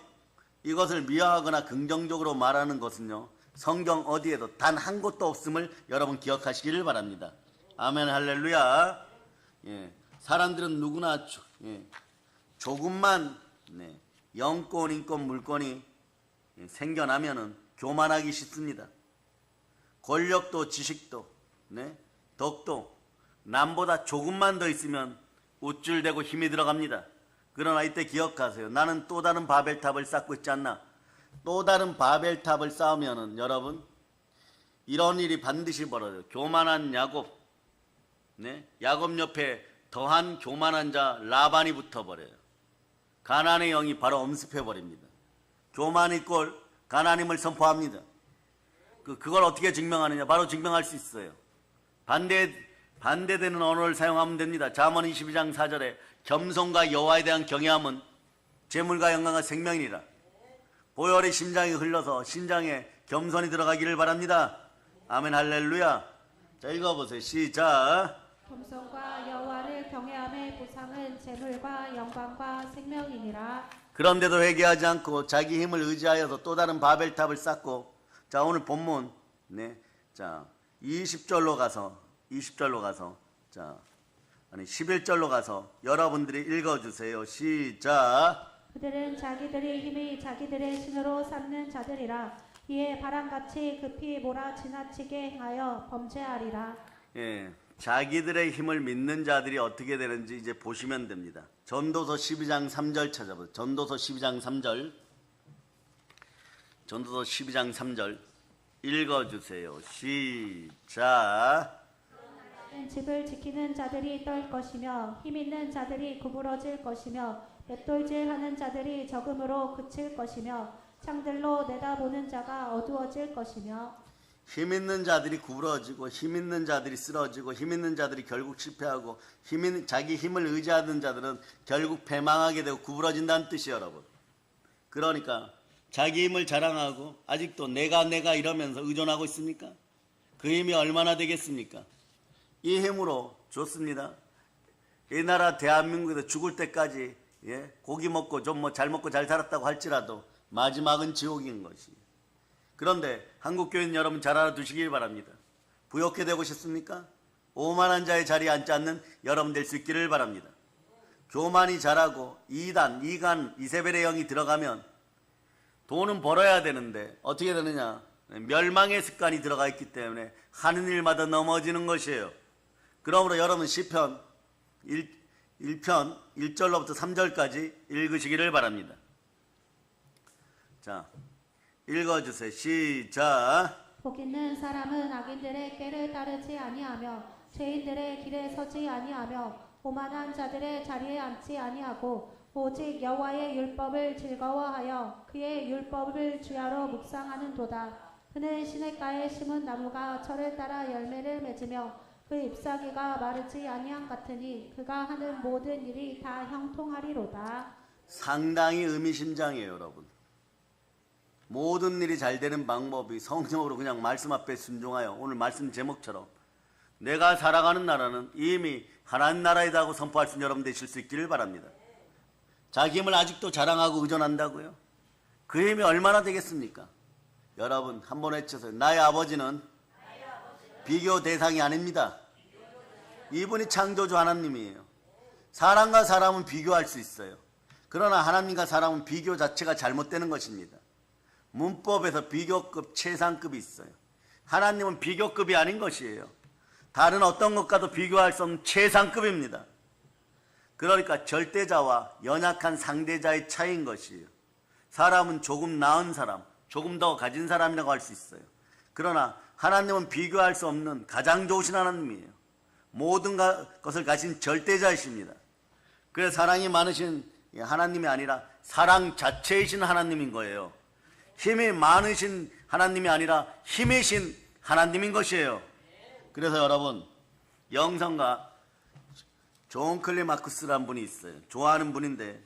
이것을 미화하거나 긍정적으로 말하는 것은요, 성경 어디에도 단 한 곳도 없음을 여러분 기억하시기를 바랍니다. 아멘, 할렐루야. 사람들은 누구나 조금만 영권, 인권, 물권이 생겨나면은 교만하기 쉽습니다. 권력도 지식도 덕도 남보다 조금만 더 있으면 우쭐대고 힘이 들어갑니다. 그러나 이때 기억하세요. 나는 또 다른 바벨탑을 쌓고 있지 않나. 또 다른 바벨탑을 쌓으면은 여러분 이런 일이 반드시 벌어져요. 교만한 야곱, 야곱 옆에 더한 교만한 자 라반이 붙어버려요. 가나안의 영이 바로 엄습해버립니다. 교만의 꼴 가나님을 선포합니다. 그걸 어떻게 증명하느냐? 바로 증명할 수 있어요. 반대되는 언어를 사용하면 됩니다. 잠언 22장 4절에 겸손과 여호와에 대한 경외함은 재물과 영광과 생명이라. 보혈의 심장이 흘러서 심장에 겸손이 들어가기를 바랍니다. 아멘, 할렐루야. 자, 읽어보세요. 시작. 겸손과 여호와를 경외함의 보상은 재물과 영광과 생명이니라. 그런데도 회개하지 않고 자기 힘을 의지하여서 또 다른 바벨탑을 쌓고, 자, 오늘 본문, 자, 20절로 가서, 자, 11절로 가서 여러분들이 읽어주세요. 시작. 그들은 자기들의 힘이 자기들의 신으로 삼는 자들이라. 이에 바람같이 급히 몰아 지나치게 행하여 범죄하리라. 자기들의 힘을 믿는 자들이 어떻게 되는지 이제 보시면 됩니다. 전도서 12장 3절 찾아보세요. 전도서 12장 3절. 전도서 12장 3절. 읽어주세요. 시작. 집을 지키는 자들이 떨 것이며 힘 있는 자들이 구부러질 것이며 맷돌질하는 자들이 적음으로 그칠 것이며 창들로 내다보는 자가 어두워질 것이며 힘 있는 자들이 구부러지고 힘 있는 자들이 쓰러지고 힘 있는 자들이 결국 실패하고 자기 힘을 의지하는 자들은 결국 패망하게 되고 구부러진다는 뜻이에요, 여러분. 그러니까 자기 힘을 자랑하고 아직도 내가 이러면서 의존하고 있습니까? 그 힘이 얼마나 되겠습니까? 이 힘으로 좋습니다. 이 나라 대한민국에서 죽을 때까지 고기 먹고 좀 잘 먹고 잘 살았다고 할지라도 마지막은 지옥인 것이. 그런데 한국교인 여러분 잘 알아두시길 바랍니다. 부욕해 되고 싶습니까? 오만한 자의 자리에 앉지 않는 여러분 될 수 있기를 바랍니다. 교만이 잘하고 이단, 이간, 이세벨의 영이 들어가면 돈은 벌어야 되는데 어떻게 되느냐? 멸망의 습관이 들어가 있기 때문에 하는 일마다 넘어지는 것이에요. 그러므로 여러분 시편 1편 1절로부터 3절까지 읽으시기를 바랍니다. 자, 읽어주세요. 시작. 복 있는 사람은 악인들의 꾀를 따르지 아니하며 죄인들의 길에 서지 아니하며 오만한 자들의 자리에 앉지 아니하고 오직 여호와의 율법을 즐거워하여 그의 율법을 주야로 묵상하는도다. 그는 시냇가에 심은 나무가 철을 따라 열매를 맺으며 그 잎사귀가 마르지 아니함 같으니 그가 하는 모든 일이 다 형통하리로다. 상당히 의미심장해요, 여러분. 모든 일이 잘 되는 방법이 성경으로 그냥 말씀 앞에 순종하여 오늘 말씀 제목처럼 내가 살아가는 나라는 이미 하나님 나라이다 하고 선포할 수 있는 여러분 되실 수 있기를 바랍니다. 자기 힘을 아직도 자랑하고 의존한다고요? 그 힘이 얼마나 되겠습니까? 여러분 한번 외쳐서요. 나의 아버지는 비교 대상이 아닙니다. 이분이 창조주 하나님이에요. 사람과 사람은 비교할 수 있어요. 그러나 하나님과 사람은 비교 자체가 잘못되는 것입니다. 문법에서 비교급, 최상급이 있어요. 하나님은 비교급이 아닌 것이에요. 다른 어떤 것과도 비교할 수 없는 최상급입니다. 그러니까 절대자와 연약한 상대자의 차이인 것이에요. 사람은 조금 나은 사람, 조금 더 가진 사람이라고 할 수 있어요. 그러나 하나님은 비교할 수 없는 가장 좋으신 하나님이에요. 모든 것을 가진 절대자이십니다. 그래서 사랑이 많으신 하나님이 아니라 사랑 자체이신 하나님인 거예요. 힘이 많으신 하나님이 아니라 힘이신 하나님인 것이에요. 그래서 여러분 영성가 존 클리마크스라는 분이 있어요. 좋아하는 분인데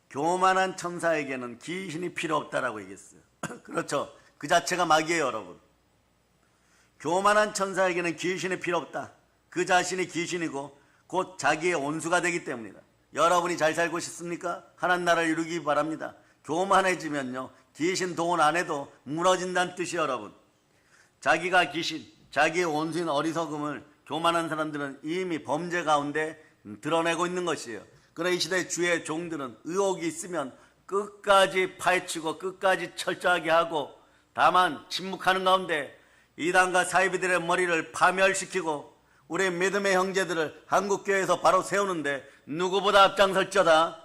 교만한 천사에게는 귀신이 필요 없다라고 얘기했어요. 그렇죠. 그 자체가 마귀예요, 여러분. 교만한 천사에게는 귀신이 필요 없다. 그 자신이 귀신이고 곧 자기의 온수가 되기 때문이다. 여러분이 잘 살고 싶습니까? 하나님 나라를 이루기 바랍니다. 교만해지면요 귀신 동원 안 해도 무너진다는 뜻이에요, 여러분. 자기가 귀신, 자기의 온수인 어리석음을 교만한 사람들은 이미 범죄 가운데 드러내고 있는 것이에요. 그러나 이 시대 주의 종들은 의혹이 있으면 끝까지 파헤치고 끝까지 철저하게 하고 다만 침묵하는 가운데 이단과 사이비들의 머리를 파멸시키고 우리 믿음의 형제들을 한국교회에서 바로 세우는데 누구보다 앞장설지어다.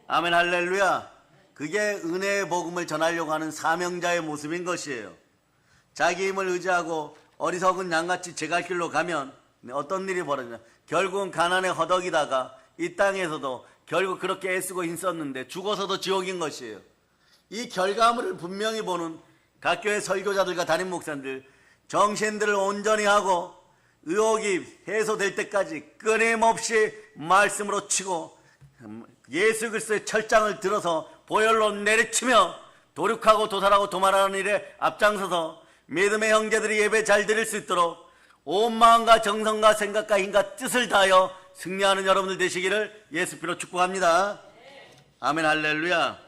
아멘 할렐루야. 그게 은혜의 복음을 전하려고 하는 사명자의 모습인 것이에요. 자기 힘을 의지하고 어리석은 양같이 제 갈 길로 가면 어떤 일이 벌어지냐. 결국은 가난에 허덕이다가 이 땅에서도 결국 그렇게 애쓰고 힘썼는데 죽어서도 지옥인 것이에요. 이 결과물을 분명히 보는 각 교회 설교자들과 담임 목사님들 정신들을 온전히 하고 의혹이 해소될 때까지 끊임없이 말씀으로 치고 예수 그리스도의 철장을 들어서 보혈로 내리치며 도륙하고 도살하고 도말하는 일에 앞장서서 믿음의 형제들이 예배 잘 드릴 수 있도록 온 마음과 정성과 생각과 힘과 뜻을 다하여 승리하는 여러분들 되시기를 예수 피로 축복합니다. 아멘 할렐루야.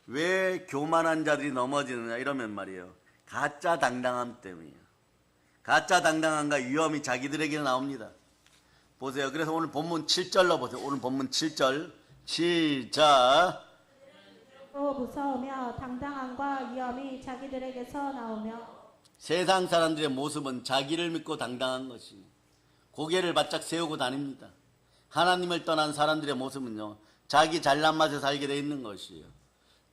왜 교만한 자들이 넘어지느냐 이러면 말이에요. 가짜 당당함 때문이에요. 가짜 당당함과 위험이 자기들에게 나옵니다. 보세요. 그래서 오늘 본문 7절로 보세요. 오늘 본문 7절 시작. 또 무서우며 당당함과 위험이 자기들에게서 나오며 세상 사람들의 모습은 자기를 믿고 당당한 것이 고개를 바짝 세우고 다닙니다. 하나님을 떠난 사람들의 모습은요 자기 잘난 맛에 살게 돼 있는 것이에요.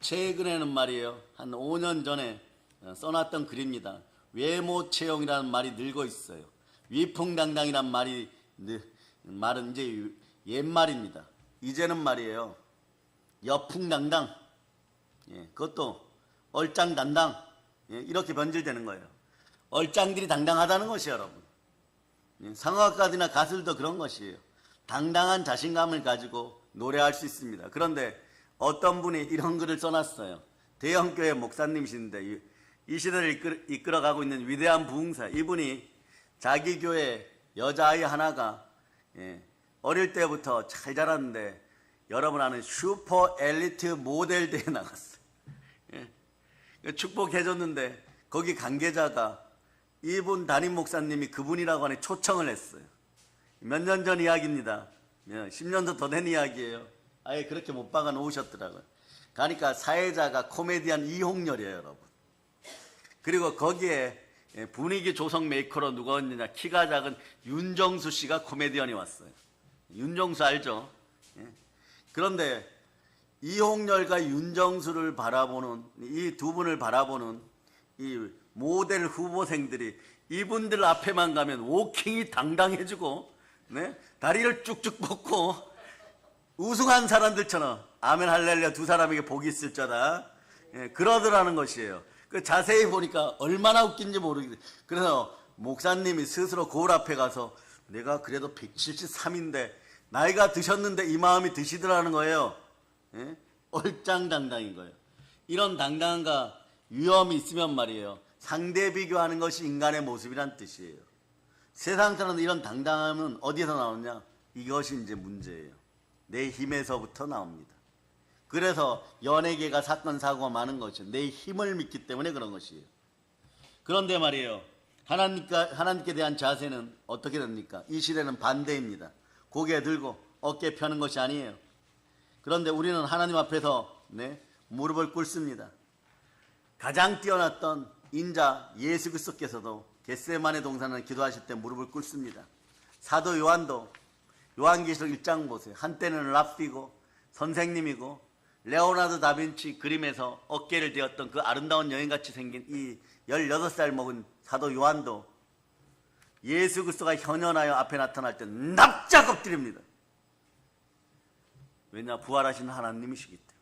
최근에는 말이에요 한 5년 전에 써놨던 글입니다. 외모채용이라는 말이 늘고 있어요. 위풍당당이란 말은 이제 옛말입니다. 이제는 말이에요. 여풍당당, 그것도 얼짱단당, 이렇게 변질되는 거예요. 얼짱들이 당당하다는 것이에요, 여러분. 성악가들이나 가수들도 그런 것이에요. 당당한 자신감을 가지고 노래할 수 있습니다. 그런데 어떤 분이 이런 글을 써놨어요. 대형교회 목사님이신데 이 시대를 이끌어가고 있는 위대한 부흥사, 이분이 자기 교회 여자아이 하나가 어릴 때부터 잘 자랐는데 여러분 아는 슈퍼 엘리트 모델 대회에 나갔어요. 축복해줬는데 거기 관계자가 이분 담임 목사님이 그분이라고 하니 초청을 했어요. 몇 년 전 이야기입니다. 10년도 더 된 이야기예요. 아예 그렇게 못 박아 놓으셨더라고요. 가니까 사회자가 코미디언 이홍렬이에요, 여러분. 그리고 거기에 분위기 조성 메이커로 누가 왔느냐, 키가 작은 윤정수 씨가 코미디언이 왔어요. 윤정수 알죠? 그런데 이홍렬과 윤정수를 바라보는, 이 두 분을 바라보는 이 모델 후보생들이 이분들 앞에만 가면 워킹이 당당해지고, 다리를 쭉쭉 뻗고 우승한 사람들처럼 아멘 할렐루야 두 사람에게 복이 있을 자다, 그러더라는 것이에요. 그 자세히 보니까 얼마나 웃긴지 모르겠어요. 그래서 목사님이 스스로 거울 앞에 가서 내가 그래도 173인데 나이가 드셨는데 이 마음이 드시더라는 거예요. 얼짱당당인 거예요. 이런 당당함과 위험이 있으면 말이에요, 상대 비교하는 것이 인간의 모습이란 뜻이에요. 세상 사람은 이런 당당함은 어디서 나오냐? 이것이 이제 문제예요. 내 힘에서부터 나옵니다. 그래서 연예계가 사건 사고가 많은 것이에요. 내 힘을 믿기 때문에 그런 것이에요. 그런데 말이에요, 하나님께 대한 자세는 어떻게 됩니까? 이 시대는 반대입니다. 고개 들고 어깨 펴는 것이 아니에요. 그런데 우리는 하나님 앞에서 무릎을 꿇습니다. 가장 뛰어났던 인자 예수 그리스도께서도 겟세마네 동산을 기도하실 때 무릎을 꿇습니다. 사도 요한도 요한계시록 1장 보세요. 한때는 랍비고 선생님이고 레오나르도 다빈치 그림에서 어깨를 대었던 그 아름다운 여인같이 생긴 이 16살 먹은 사도 요한도 예수 그리스도가 현현하여 앞에 나타날 때 납작 엎드립니다. 왜냐? 부활하신 하나님이시기 때문에.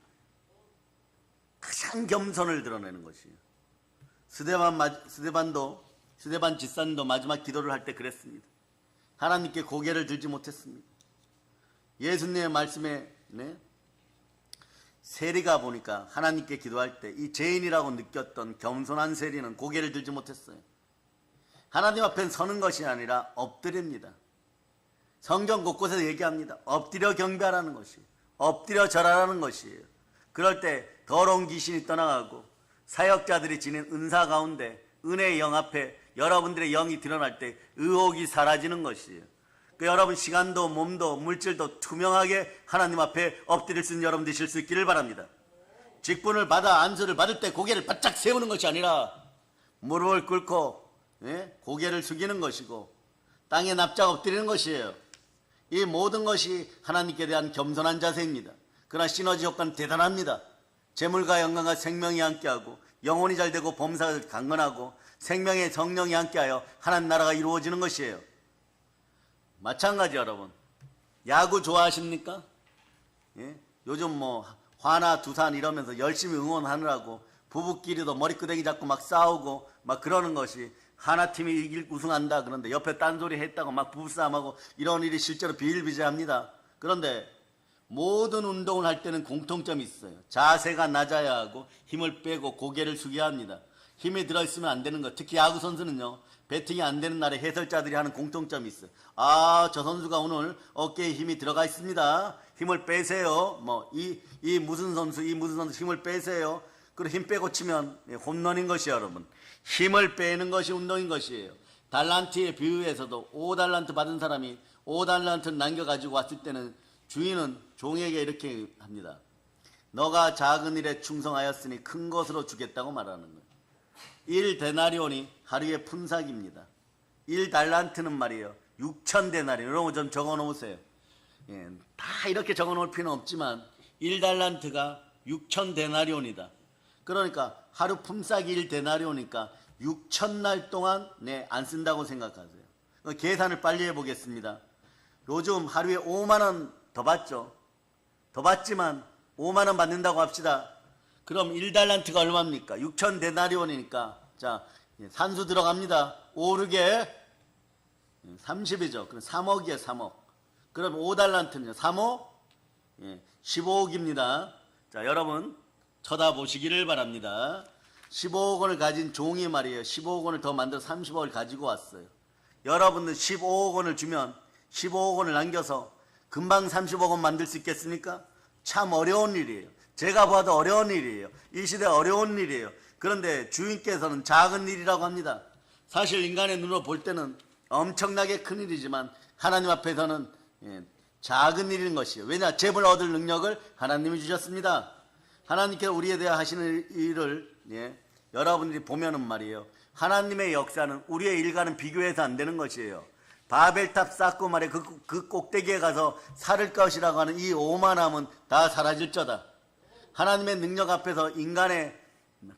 가장 겸손을 드러내는 것이에요. 스데반 집사님도 마지막 기도를 할 때 그랬습니다. 하나님께 고개를 들지 못했습니다. 예수님의 말씀에 세리가 보니까 하나님께 기도할 때 이 죄인이라고 느꼈던 겸손한 세리는 고개를 들지 못했어요. 하나님 앞엔 서는 것이 아니라 엎드립니다. 성경 곳곳에서 얘기합니다. 엎드려 경배하라는 것이에요. 엎드려 절하라는 것이에요. 그럴 때 더러운 귀신이 떠나가고 사역자들이 지닌 은사 가운데 은혜의 영 앞에 여러분들의 영이 드러날 때 의혹이 사라지는 것이에요. 여러분 시간도 몸도 물질도 투명하게 하나님 앞에 엎드릴 수 있는 여러분 되실 수 있기를 바랍니다. 직분을 받아 안수를 받을 때 고개를 바짝 세우는 것이 아니라 무릎을 꿇고 고개를 숙이는 것이고 땅에 납작 엎드리는 것이에요. 이 모든 것이 하나님께 대한 겸손한 자세입니다. 그러나 시너지 효과는 대단합니다. 재물과 영광과 생명이 함께하고 영혼이 잘되고 범사가 강건하고 생명의 성령이 함께하여 하나님 나라가 이루어지는 것이에요. 마찬가지 여러분, 야구 좋아하십니까? 요즘 화나 두산 이러면서 열심히 응원하느라고 부부끼리도 머리끄댕이 잡고 막 싸우고 막 그러는 것이 하나팀이 우승한다 그런데 옆에 딴소리 했다고 막 부부싸움하고 이런 일이 실제로 비일비재합니다. 그런데 모든 운동을 할 때는 공통점이 있어요. 자세가 낮아야 하고 힘을 빼고 고개를 숙여야 합니다. 힘이 들어있으면 안 되는 것. 특히 야구 선수는요, 배팅이 안 되는 날에 해설자들이 하는 공통점이 있어요. 저 선수가 오늘 어깨에 힘이 들어가 있습니다. 힘을 빼세요. 이 무슨 선수 힘을 빼세요. 그리고 힘 빼고 치면 홈런인 것이에요, 여러분. 힘을 빼는 것이 운동인 것이에요. 달란트의 비유에서도 5달란트 받은 사람이 5달란트를 남겨가지고 왔을 때는 주인은 종에게 이렇게 합니다. 너가 작은 일에 충성하였으니 큰 것으로 주겠다고 말하는 거예요. 1데나리온이 하루의 품삯입니다. 1달란트는 말이에요, 6,000데나리온. 이런 거 좀 적어 놓으세요. 다 이렇게 적어 놓을 필요는 없지만 1달란트가 6,000데나리온이다. 그러니까 하루 품삯이 1데나리온이니까 6,000날 동안 안 쓴다고 생각하세요. 계산을 빨리 해보겠습니다. 요즘 하루에 5만 원 더 받죠. 더 받지만 5만 원 받는다고 합시다. 그럼 1달란트가 얼마입니까? 6,000데나리온이니까 자, 산수 들어갑니다. 오르게 30이죠. 그럼 3억이에요. 3억. 그럼 5달란트는요. 3억 15억입니다. 자, 여러분 쳐다보시기를 바랍니다. 15억 원을 가진 종이 말이에요. 15억 원을 더 만들어 30억을 가지고 왔어요. 여러분들 15억 원을 주면 15억 원을 남겨서 금방 30억 원 만들 수 있겠습니까? 참 어려운 일이에요. 제가 봐도 어려운 일이에요. 이 시대 어려운 일이에요. 그런데 주인께서는 작은 일이라고 합니다. 사실 인간의 눈으로 볼 때는 엄청나게 큰 일이지만 하나님 앞에서는 작은 일인 것이에요. 왜냐? 재물 얻을 능력을 하나님이 주셨습니다. 하나님께서 우리에 대해 하시는 일을 여러분들이 보면은 말이에요. 하나님의 역사는 우리의 일과는 비교해서 안 되는 것이에요. 바벨탑 쌓고 말이에요. 그 꼭대기에 가서 살을 것이라고 하는 이 오만함은 다 사라질 거다. 하나님의 능력 앞에서 인간의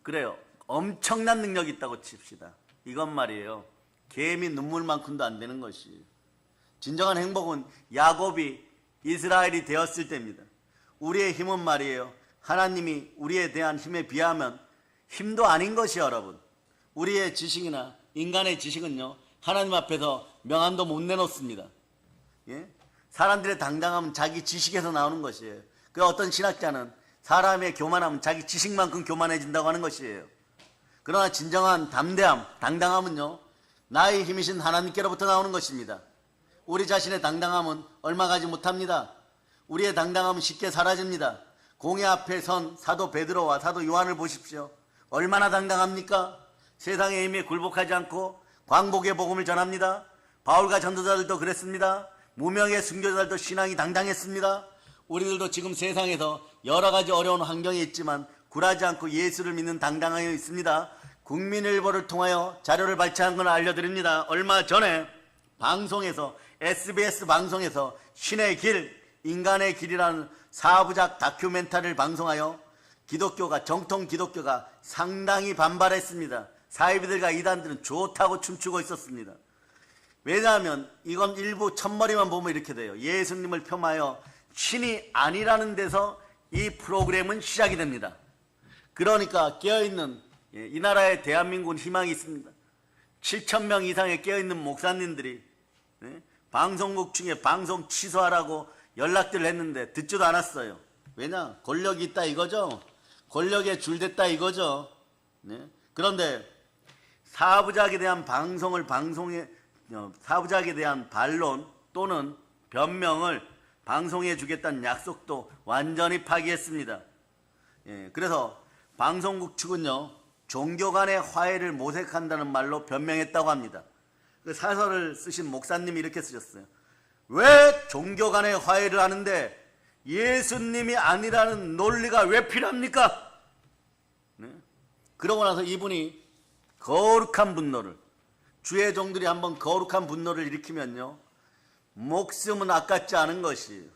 그래요. 엄청난 능력이 있다고 칩시다. 이건 말이에요. 개미 눈물만큼도 안 되는 것이에요. 진정한 행복은 야곱이 이스라엘이 되었을 때입니다. 우리의 힘은 말이에요. 하나님이 우리에 대한 힘에 비하면 힘도 아닌 것이요, 여러분. 우리의 지식이나 인간의 지식은요, 하나님 앞에서 명함도 못 내놓습니다. 사람들의 당당함은 자기 지식에서 나오는 것이에요. 그 어떤 신학자는 사람의 교만함은 자기 지식만큼 교만해진다고 하는 것이에요. 그러나 진정한 담대함, 당당함은요, 나의 힘이신 하나님께로부터 나오는 것입니다. 우리 자신의 당당함은 얼마 가지 못합니다. 우리의 당당함은 쉽게 사라집니다. 공회 앞에 선 사도 베드로와 사도 요한을 보십시오. 얼마나 당당합니까? 세상의 힘에 굴복하지 않고 광복의 복음을 전합니다. 바울과 전도자들도 그랬습니다. 무명의 순교자들도 신앙이 당당했습니다. 우리들도 지금 세상에서 여러 가지 어려운 환경에 있지만 굴하지 않고 예수를 믿는 당당함이 있습니다. 국민일보를 통하여 자료를 발췌한 걸 알려드립니다. 얼마 전에 방송에서 SBS 방송에서 신의 길, 인간의 길이라는 4부작 다큐멘터리를 방송하여 기독교가 정통 기독교가 상당히 반발했습니다. 사이비들과 이단들은 좋다고 춤추고 있었습니다. 왜냐하면 이건 일부 첫머리만 보면 이렇게 돼요. 예수님을 폄하여 신이 아니라는 데서 이 프로그램은 시작이 됩니다. 그러니까 깨어있는 이 나라의 대한민국은 희망이 있습니다. 7,000명 이상의 깨어있는 목사님들이 방송국 중에 방송 취소하라고 연락들을 했는데 듣지도 않았어요. 왜냐? 권력이 있다 이거죠. 권력에 줄댔다 이거죠. 그런데 사부작에 대한 사부작에 대한 반론 또는 변명을 방송해 주겠다는 약속도 완전히 파기했습니다. 그래서 방송국 측은요, 종교 간의 화해를 모색한다는 말로 변명했다고 합니다. 그 사설을 쓰신 목사님이 이렇게 쓰셨어요. 왜 종교 간의 화해를 하는데 예수님이 아니라는 논리가 왜 필요합니까? 그러고 나서 이분이 거룩한 분노를, 주의 종들이 한번 거룩한 분노를 일으키면요, 목숨은 아깝지 않은 것이에요.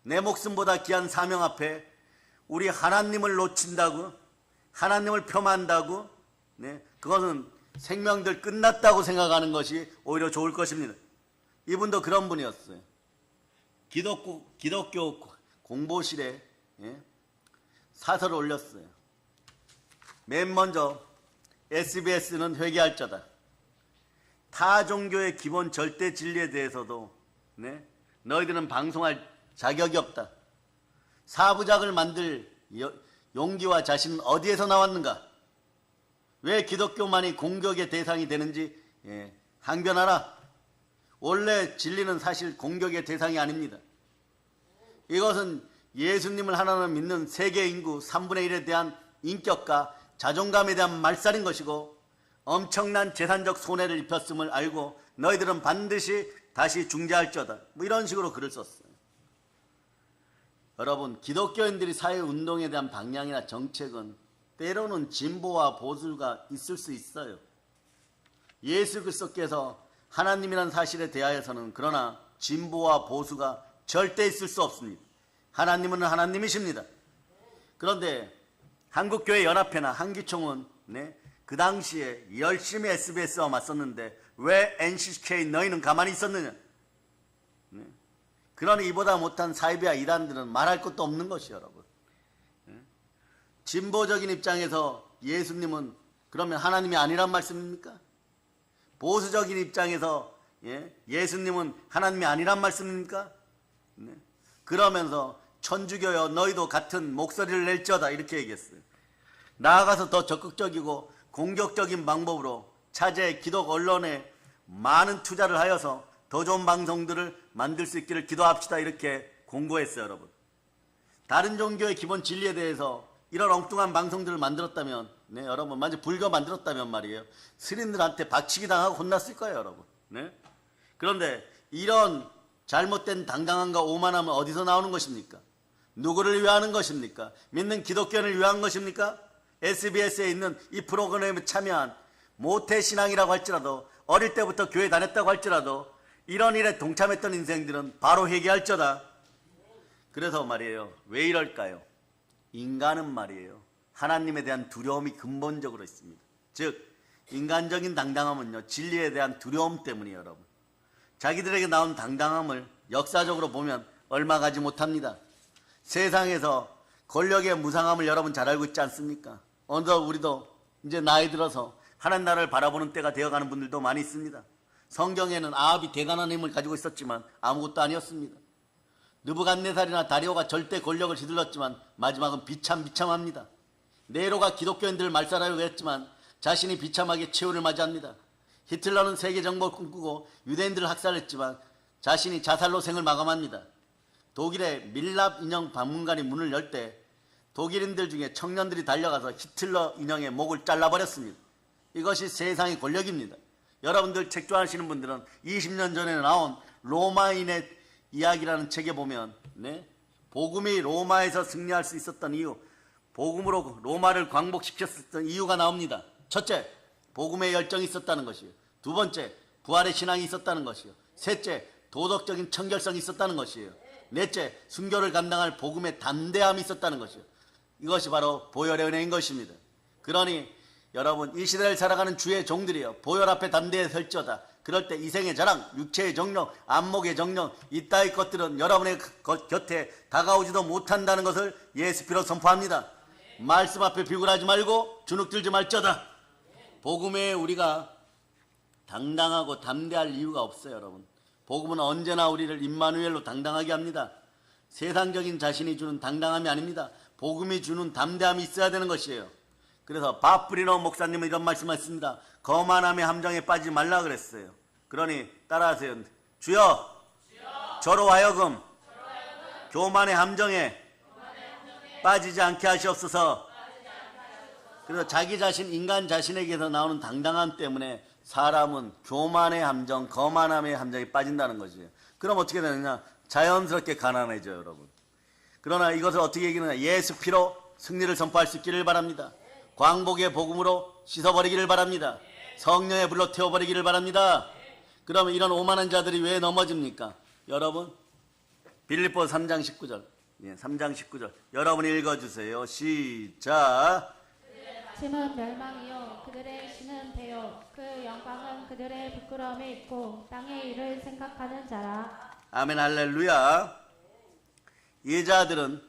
내 목숨보다 귀한 사명 앞에 우리 하나님을 놓친다고, 하나님을 폄한다고, 그것은 생명들 끝났다고 생각하는 것이 오히려 좋을 것입니다. 이분도 그런 분이었어요. 기독교 공보실에 사설을 올렸어요. 맨 먼저 SBS는 회개할 자다. 타 종교의 기본 절대 진리에 대해서도 너희들은 방송할 자격이 없다. 사부작을 만들 용기와 자신은 어디에서 나왔는가? 왜 기독교만이 공격의 대상이 되는지 항변하라. 원래 진리는 사실 공격의 대상이 아닙니다. 이것은 예수님을 하나로 믿는 세계 인구 3분의 1에 대한 인격과 자존감에 대한 말살인 것이고 엄청난 재산적 손해를 입혔음을 알고 너희들은 반드시 다시 중재할지어다. 뭐 이런 식으로 글을 썼어요. 여러분, 기독교인들이 사회운동에 대한 방향이나 정책은 때로는 진보와 보수가 있을 수 있어요. 예수 그리스도께서 하나님이라는 사실에 대하여서는 그러나 진보와 보수가 절대 있을 수 없습니다. 하나님은 하나님이십니다. 그런데 한국교회 연합회나 한기총은 그 당시에 열심히 SBS와 맞섰는데 왜 NCK 너희는 가만히 있었느냐? 그러니 이보다 못한 사이비와 이단들은 말할 것도 없는 것이요, 여러분. 진보적인 입장에서 예수님은 그러면 하나님이 아니란 말씀입니까? 보수적인 입장에서 예수님은 하나님이 아니란 말씀입니까? 그러면서 천주교여 너희도 같은 목소리를 낼지어다 이렇게 얘기했어요. 나아가서 더 적극적이고 공격적인 방법으로 차제 기독 언론에 많은 투자를 하여서 더 좋은 방송들을 만들 수 있기를 기도합시다 이렇게 공고했어요, 여러분. 다른 종교의 기본 진리에 대해서 이런 엉뚱한 방송들을 만들었다면, 여러분, 만약 불교 만들었다면 말이에요, 스님들한테 박치기 당하고 혼났을 거예요, 여러분. 그런데 이런 잘못된 당당함과 오만함은 어디서 나오는 것입니까? 누구를 위하는 것입니까? 믿는 기독교인을 위한 것입니까? SBS에 있는 이 프로그램에 참여한 모태신앙이라고 할지라도 어릴 때부터 교회 다녔다고 할지라도 이런 일에 동참했던 인생들은 바로 회개할지어다. 그래서 말이에요, 왜 이럴까요? 인간은 말이에요, 하나님에 대한 두려움이 근본적으로 있습니다. 즉 인간적인 당당함은요, 진리에 대한 두려움 때문이에요, 여러분. 자기들에게 나온 당당함을 역사적으로 보면 얼마 가지 못합니다. 세상에서 권력의 무상함을 여러분 잘 알고 있지 않습니까? 어느덧 우리도 이제 나이 들어서 하나님 나라를 바라보는 때가 되어가는 분들도 많이 있습니다. 성경에는 아합이 대단한 힘을 가지고 있었지만 아무것도 아니었습니다. 느부갓네살이나 다리오가 절대 권력을 휘둘렀지만 마지막은 비참합니다. 네로가 기독교인들을 말살하려고 했지만 자신이 비참하게 최후를 맞이합니다. 히틀러는 세계 정복을 꿈꾸고 유대인들을 학살했지만 자신이 자살로 생을 마감합니다. 독일의 밀랍 인형 박물관이 문을 열 때 독일인들 중에 청년들이 달려가서 히틀러 인형의 목을 잘라버렸습니다. 이것이 세상의 권력입니다. 여러분들 책 좋아하시는 분들은 20년 전에 나온 로마인의 이야기라는 책에 보면 복음이 로마에서 승리할 수 있었던 이유, 복음으로 로마를 광복시켰었던 이유가 나옵니다. 첫째, 복음의 열정이 있었다는 것이요. 두 번째, 부활의 신앙이 있었다는 것이요. 셋째, 도덕적인 청결성이 있었다는 것이에요. 넷째, 순교를 감당할 복음의 담대함이 있었다는 것이요. 이것이 바로 보혈의 은혜인 것입니다. 그러니 여러분, 이 시대를 살아가는 주의 종들이요, 보혈 앞에 담대히 설지어다. 그럴 때 이생의 자랑, 육체의 정령, 안목의 정령, 이따위 것들은 여러분의 곁에 다가오지도 못한다는 것을 예수 피로 선포합니다. 말씀 앞에 비굴하지 말고 주눅들지 말지어다. 복음에 우리가 당당하고 담대할 이유가 없어요, 여러분. 복음은 언제나 우리를 임마누엘로 당당하게 합니다. 세상적인 자신이 주는 당당함이 아닙니다. 복음이 주는 담대함이 있어야 되는 것이에요. 그래서 바프리노 목사님은 이런 말씀하셨습니다. 거만함의 함정에 빠지지 말라 그랬어요. 그러니 따라하세요. 주여, 저로 하여금 교만의 함정에 빠지지 않게 하시옵소서. 그래서 자기 자신, 인간 자신에게서 나오는 당당함 때문에 사람은 교만의 함정, 거만함의 함정에 빠진다는 것이에요. 그럼 어떻게 되느냐? 자연스럽게 가난해져요, 여러분. 그러나 이것을 어떻게 이기느냐? 예수 피로 승리를 선포할 수 있기를 바랍니다. 광복의 복음으로 씻어버리기를 바랍니다. 성령의 불로 태워버리기를 바랍니다. 그러면 이런 오만한 자들이 왜 넘어집니까? 여러분, 빌립보서 3장 19절. 3장 19절. 여러분이 읽어주세요. 시작. 짐은 멸망이요 그들의 신은 배요 그 영광은 그들의 부끄러움에 있고 땅의 일을 생각하는 자라. 아멘, 할렐루야. 이 자들은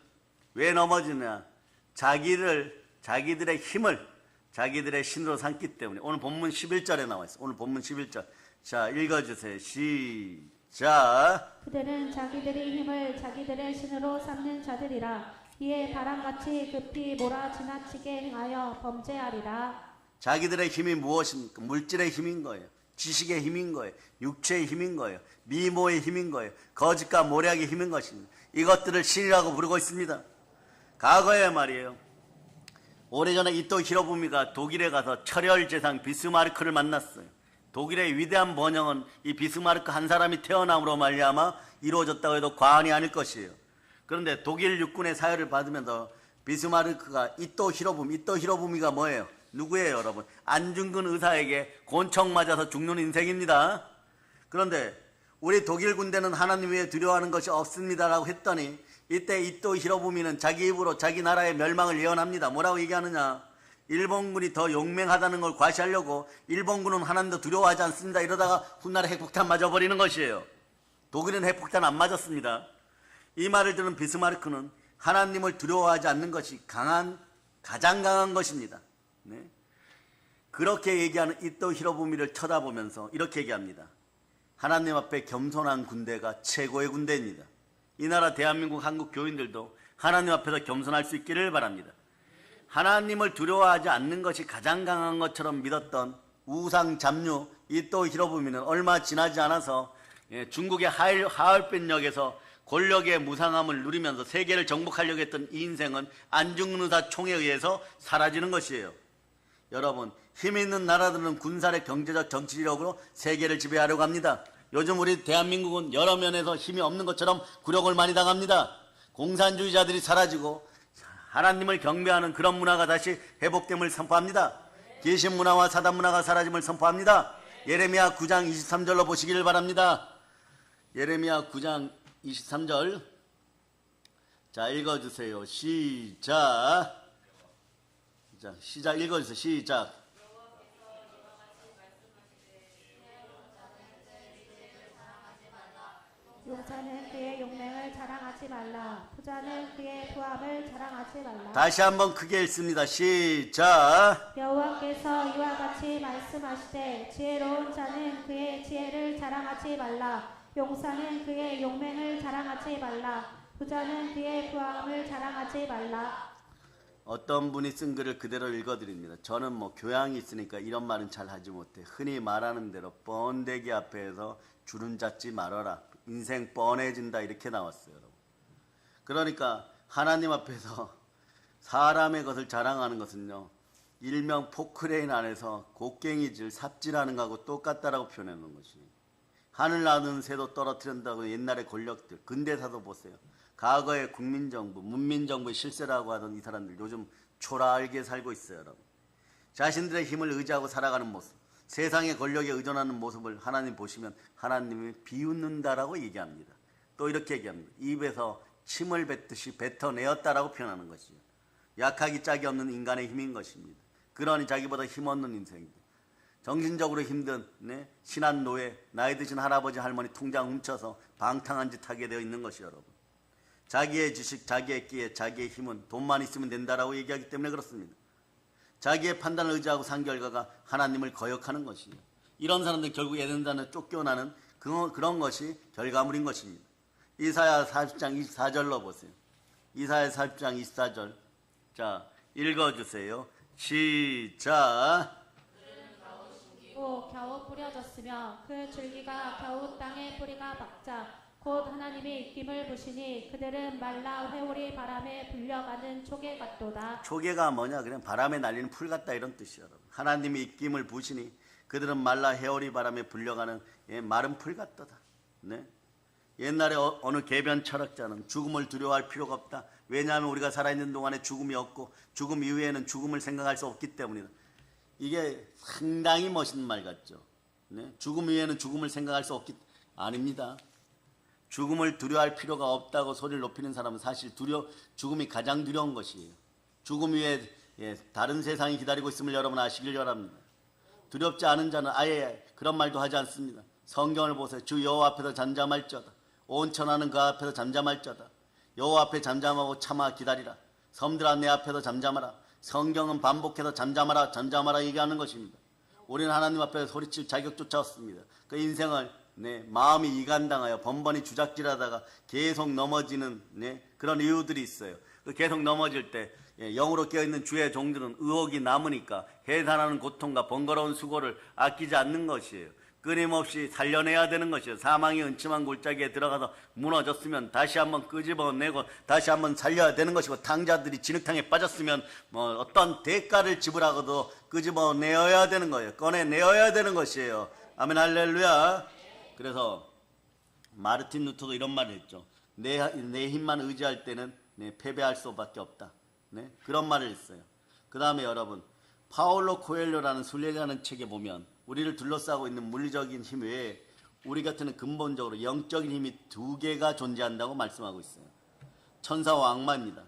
왜 넘어지냐? 자기들의 힘을 자기들의 신으로 삼기 때문에. 오늘 본문 11절에 나와 있어요. 오늘 본문 11절. 자, 읽어주세요. 시작. 그들은 자기들의 힘을 자기들의 신으로 삼는 자들이라. 이에 바람같이 급히 몰아 지나치게 행하여 범죄하리라. 자기들의 힘이 무엇입니까? 물질의 힘인 거예요. 지식의 힘인 거예요. 육체의 힘인 거예요. 미모의 힘인 거예요. 거짓과 모략의 힘인 것입니다. 이것들을 신이라고 부르고 있습니다. 과거에 말이에요, 오래전에 이토 히로부미가 독일에 가서 철혈재상 비스마르크를 만났어요. 독일의 위대한 번영은 이 비스마르크 한 사람이 태어남으로 말미암아 이루어졌다고 해도 과언이 아닐 것이에요. 그런데 독일 육군의 사열을 받으면서 비스마르크가 이토 히로부미가 뭐예요? 누구예요, 여러분? 안중근 의사에게 곤청 맞아서 죽는 인생입니다. 그런데 우리 독일 군대는 하나님 외에 두려워하는 것이 없습니다라고 했더니 이때 이토 히로부미는 자기 입으로 자기 나라의 멸망을 예언합니다. 뭐라고 얘기하느냐? 일본군이 더 용맹하다는 걸 과시하려고 일본군은 하나님도 두려워하지 않습니다. 이러다가 훗날에 핵폭탄 맞아버리는 것이에요. 독일은 핵폭탄 안 맞았습니다. 이 말을 들은 비스마르크는 하나님을 두려워하지 않는 것이 가장 강한 것입니다. 네. 그렇게 얘기하는 이토 히로부미를 쳐다보면서 이렇게 얘기합니다. 하나님 앞에 겸손한 군대가 최고의 군대입니다. 이 나라 대한민국 한국 교인들도 하나님 앞에서 겸손할 수 있기를 바랍니다. 하나님을 두려워하지 않는 것이 가장 강한 것처럼 믿었던 우상 잡류 이토 히로부미는 얼마 지나지 않아서 중국의 하얼빈역에서 권력의 무상함을 누리면서 세계를 정복하려고 했던 이 인생은 안중근의사 총에 의해서 사라지는 것이에요. 여러분, 힘 있는 나라들은 군사력, 경제적, 정치력으로 세계를 지배하려고 합니다. 요즘 우리 대한민국은 여러 면에서 힘이 없는 것처럼 굴욕을 많이 당합니다. 공산주의자들이 사라지고 하나님을 경배하는 그런 문화가 다시 회복됨을 선포합니다. 개신 문화와 사단 문화가 사라짐을 선포합니다. 예레미야 9장 23절로 보시기를 바랍니다. 예레미야 9장 23절. 자, 읽어주세요. 시작. 자, 시작 읽어주세요. 시작. 용사는 그의 용맹을 자랑하지 말라. 부자는 그의 부함을 자랑하지 말라. 다시 한번 크게 읽습니다. 시작. 여호와께서 이와 같이 말씀하시되 지혜로운 자는 그의 지혜를 자랑하지 말라. 용사는 그의 용맹을 자랑하지 말라. 부자는 그의 부함을 자랑하지 말라. 어떤 분이 쓴 글을 그대로 읽어드립니다. 저는 뭐 교양이 있으니까 이런 말은 잘 하지 못해. 흔히 말하는 대로 번데기 앞에서 주름 잡지 말아라. 인생 뻔해진다 이렇게 나왔어요. 여러분. 그러니까 하나님 앞에서 사람의 것을 자랑하는 것은요. 일명 포크레인 안에서 곡괭이질 삽질하는 거하고 똑같다라고 표현하는 것이. 하늘 나는 새도 떨어뜨린다고 옛날의 권력들 근대사도 보세요. 과거의 국민정부, 문민정부의 실세라고 하던 이 사람들 요즘 초라하게 살고 있어요. 여러분. 자신들의 힘을 의지하고 살아가는 모습, 세상의 권력에 의존하는 모습을 하나님 보시면 하나님이 비웃는다라고 얘기합니다. 또 이렇게 얘기합니다. 입에서 침을 뱉듯이 뱉어내었다라고 표현하는 것이죠. 약하기 짝이 없는 인간의 힘인 것입니다. 그러니 자기보다 힘없는 인생입니다. 정신적으로 힘든 신한 노예, 나이 드신 할아버지 할머니 통장 훔쳐서 방탕한 짓 하게 되어 있는 것이 여러분. 자기의 지식, 자기의 기회, 자기의 힘은 돈만 있으면 된다라고 얘기하기 때문에 그렇습니다. 자기의 판단을 의지하고 산 결과가 하나님을 거역하는 것이에요. 이런 사람들은 결국 에덴단에 쫓겨나는 그런 것이 결과물인 것입니다. 이사야 40장 24절로 보세요. 이사야 40장 24절. 자, 읽어주세요. 시작. 겨우 뿌려졌으며 그 줄기가 겨우 땅에 뿌리가 박자 곧 하나님의 입김을 부시니 그들은 말라 회오리 바람에 불려가는 조개 같도다. 조개가 뭐냐? 그냥 바람에 날리는 풀 같다 이런 뜻이에요. 하나님의 입김을 부시니 그들은 말라 회오리 바람에 불려가는 마른 풀 같도다. 네? 옛날에 어느 개변 철학자는 죽음을 두려워할 필요가 없다. 왜냐하면 우리가 살아있는 동안에 죽음이 없고 죽음 이후에는 죽음을 생각할 수 없기 때문이다. 이게 상당히 멋있는 말 같죠. 네? 죽음 이후에는 죽음을 생각할 수 없기 아닙니다. 죽음을 두려워할 필요가 없다고 소리를 높이는 사람은 사실 죽음이 가장 두려운 것이에요. 죽음 위에 다른 세상이 기다리고 있음을 여러분 아시길 바랍니다. 두렵지 않은 자는 아예 그런 말도 하지 않습니다. 성경을 보세요. 주 여호와 앞에서 잠잠할지어다. 온 천하는 그 앞에서 잠잠할지어다. 여호와 앞에 잠잠하고 참아 기다리라. 섬들아 내 앞에서 잠잠하라. 성경은 반복해서 잠잠하라 잠잠하라 얘기하는 것입니다. 우리는 하나님 앞에서 소리칠 자격조차 없습니다. 그 인생을 마음이 이간당하여 번번이 주작질하다가 계속 넘어지는 그런 이유들이 있어요. 계속 넘어질 때 영으로 깨어있는 주의 종들은 의혹이 남으니까 해산하는 고통과 번거로운 수고를 아끼지 않는 것이에요. 끊임없이 살려내야 되는 것이에요. 사망의 은침한 골짜기에 들어가서 무너졌으면 다시 한번 끄집어내고 다시 한번 살려야 되는 것이고, 탕자들이 진흙탕에 빠졌으면 어떤 대가를 지불하고도 끄집어내어야 되는 거예요. 꺼내내어야 되는 것이에요. 아멘 할렐루야. 그래서 마르틴 루터도 이런 말을 했죠. 내 힘만 의지할 때는 패배할 수밖에 없다. 그런 말을 했어요. 그 다음에 여러분, 파울로 코엘료라는 순례라는 책에 보면 우리를 둘러싸고 있는 물리적인 힘 외에 우리 곁에는 근본적으로 영적인 힘이 두 개가 존재한다고 말씀하고 있어요. 천사와 악마입니다.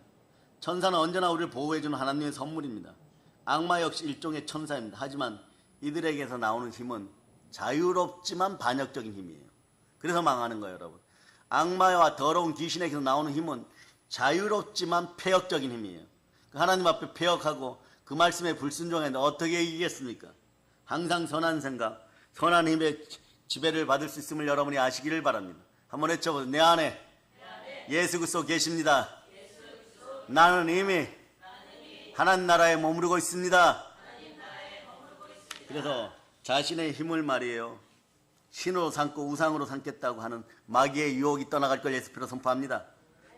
천사는 언제나 우리를 보호해주는 하나님의 선물입니다. 악마 역시 일종의 천사입니다. 하지만 이들에게서 나오는 힘은 자유롭지만 반역적인 힘이에요. 그래서 망하는 거예요, 여러분. 악마와 더러운 귀신에게서 나오는 힘은 자유롭지만 폐역적인 힘이에요. 하나님 앞에 폐역하고 그 말씀에 불순종했는데 어떻게 이기겠습니까? 항상 선한 생각, 선한 힘의 지배를 받을 수 있음을 여러분이 아시기를 바랍니다. 한번 외쳐보세요. 내 안에 예수 그리스도 계십니다. 나는 이미 하나님 나라에 머무르고 있습니다. 그래서 자신의 힘을 말이에요, 신으로 삼고 우상으로 삼겠다고 하는 마귀의 유혹이 떠나갈 걸 예수피로 선포합니다.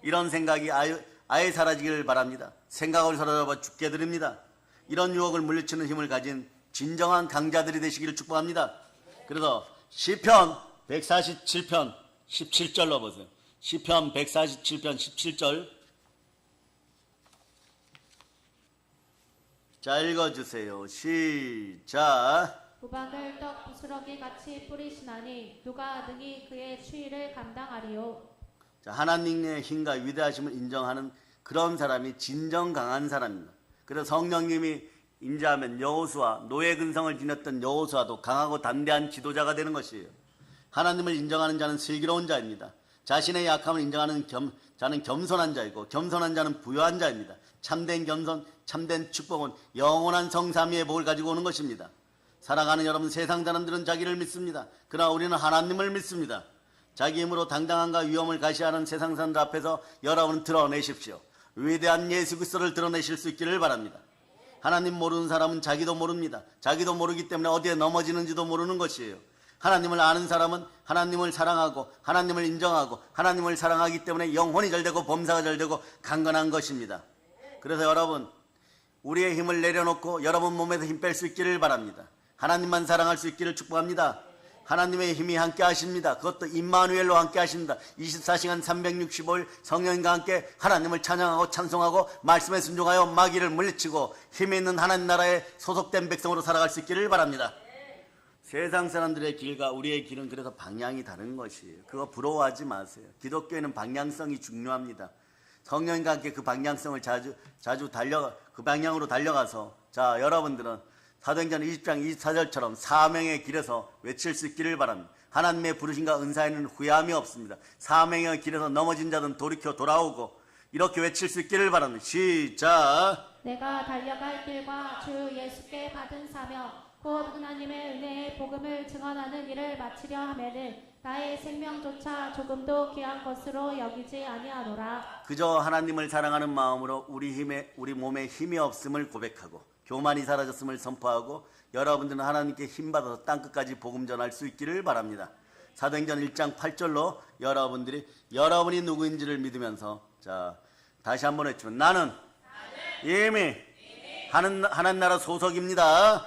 이런 생각이 아예 사라지기를 바랍니다. 생각을 사로잡아 죽게 드립니다. 이런 유혹을 물리치는 힘을 가진 진정한 강자들이 되시기를 축복합니다. 그래서 시편 147편 17절로 보세요. 시편 147편 17절. 자, 읽어주세요. 시작. 우박을 떡 부스러기 같이 뿌리시나니 누가 능히 그의 추위를 감당하리요. 자, 하나님의 힘과 위대하심을 인정하는 그런 사람이 진정 강한 사람입니다. 그래서 성령님이 인자하면 여호수아, 노예 근성을 지녔던 여호수아도 강하고 담대한 지도자가 되는 것이에요. 하나님을 인정하는 자는 슬기로운 자입니다. 자신의 약함을 인정하는 자는 겸손한 자이고, 겸손한 자는 부유한 자입니다. 참된 겸손, 참된 축복은 영원한 성삼위의 복을 가지고 오는 것입니다. 살아가는 여러분, 세상 사람들은 자기를 믿습니다. 그러나 우리는 하나님을 믿습니다. 자기 힘으로 당당함과 위엄을 가시하는 세상 사람들 앞에서 여러분은 드러내십시오. 위대한 예수 그리스도를 드러내실 수 있기를 바랍니다. 하나님 모르는 사람은 자기도 모릅니다. 자기도 모르기 때문에 어디에 넘어지는지도 모르는 것이에요. 하나님을 아는 사람은 하나님을 사랑하고 하나님을 인정하고 하나님을 사랑하기 때문에 영혼이 잘되고 범사가 잘되고 강건한 것입니다. 그래서 여러분, 우리의 힘을 내려놓고 여러분 몸에서 힘 뺄 수 있기를 바랍니다. 하나님만 사랑할 수 있기를 축복합니다. 하나님의 힘이 함께 하십니다. 그것도 임마누엘로 함께 하십니다. 24시간 365일 성령님과 함께 하나님을 찬양하고 찬송하고 말씀에 순종하여 마귀를 물리치고 힘이 있는 하나님 나라에 소속된 백성으로 살아갈 수 있기를 바랍니다. 세상 사람들의 길과 우리의 길은 그래서 방향이 다른 것이에요. 그거 부러워하지 마세요. 기독교에는 방향성이 중요합니다. 성령님과 함께 그 방향성을 자주 그 방향으로 달려가서, 자, 여러분들은 사도행전 20장 24절처럼 사명의 길에서 외칠 수 있기를 바랍니다. 하나님의 부르심과 은사에는 후회함이 없습니다. 사명의 길에서 넘어진 자는 돌이켜 돌아오고 이렇게 외칠 수 있기를 바랍니다. 시작. 내가 달려갈 길과 주 예수께 받은 사명 곧 하나님의 은혜의 복음을 증언하는 일을 마치려 하면은 나의 생명조차 조금도 귀한 것으로 여기지 아니하노라. 그저 하나님을 사랑하는 마음으로 우리 몸에 힘이 없음을 고백하고 교만이 사라졌음을 선포하고 여러분들은 하나님께 힘받아서 땅끝까지 복음 전할 수 있기를 바랍니다. 사도행전 1장 8절로 여러분이 누구인지를 믿으면서, 자, 다시 한번 외치면 나는 이미 하나님 나라 소속입니다.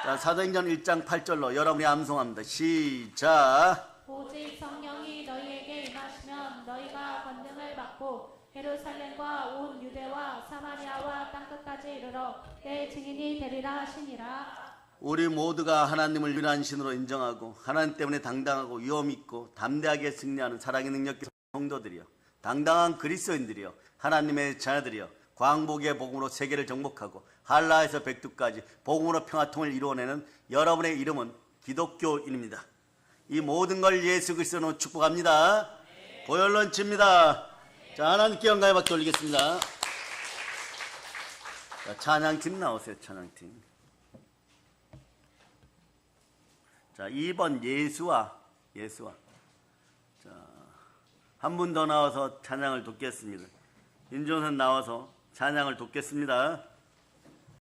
자, 사도행전 1장 8절로 여러분이 암송합니다. 시작. 오직 성령이 너희에게 임하시면 너희가 권능을 받고 예루살렘과 온 유대와 사마리아와 땅끝까지 이르러 내 증인이 되리라 하시니라. 우리 모두가 하나님을 유일한 신으로 인정하고 하나님 때문에 당당하고 위엄 있고 담대하게 승리하는 사랑의 능력 성도들이여, 당당한 그리스도인들이여, 하나님의 자녀들이여, 광복의 복음으로 세계를 정복하고 한라에서 백두까지 복음으로 평화통을 이루어내는 여러분의 이름은 기독교인입니다. 이 모든 걸 예수 그리스도로 축복합니다. 고열론치입니다. 자, 하나님께 영광의 박수 올리겠습니다. 자, 찬양팀 나오세요. 찬양팀. 자, 2번 예수와. 자, 한 분 더 나와서 찬양을 돕겠습니다. 윤종선 나와서 찬양을 돕겠습니다.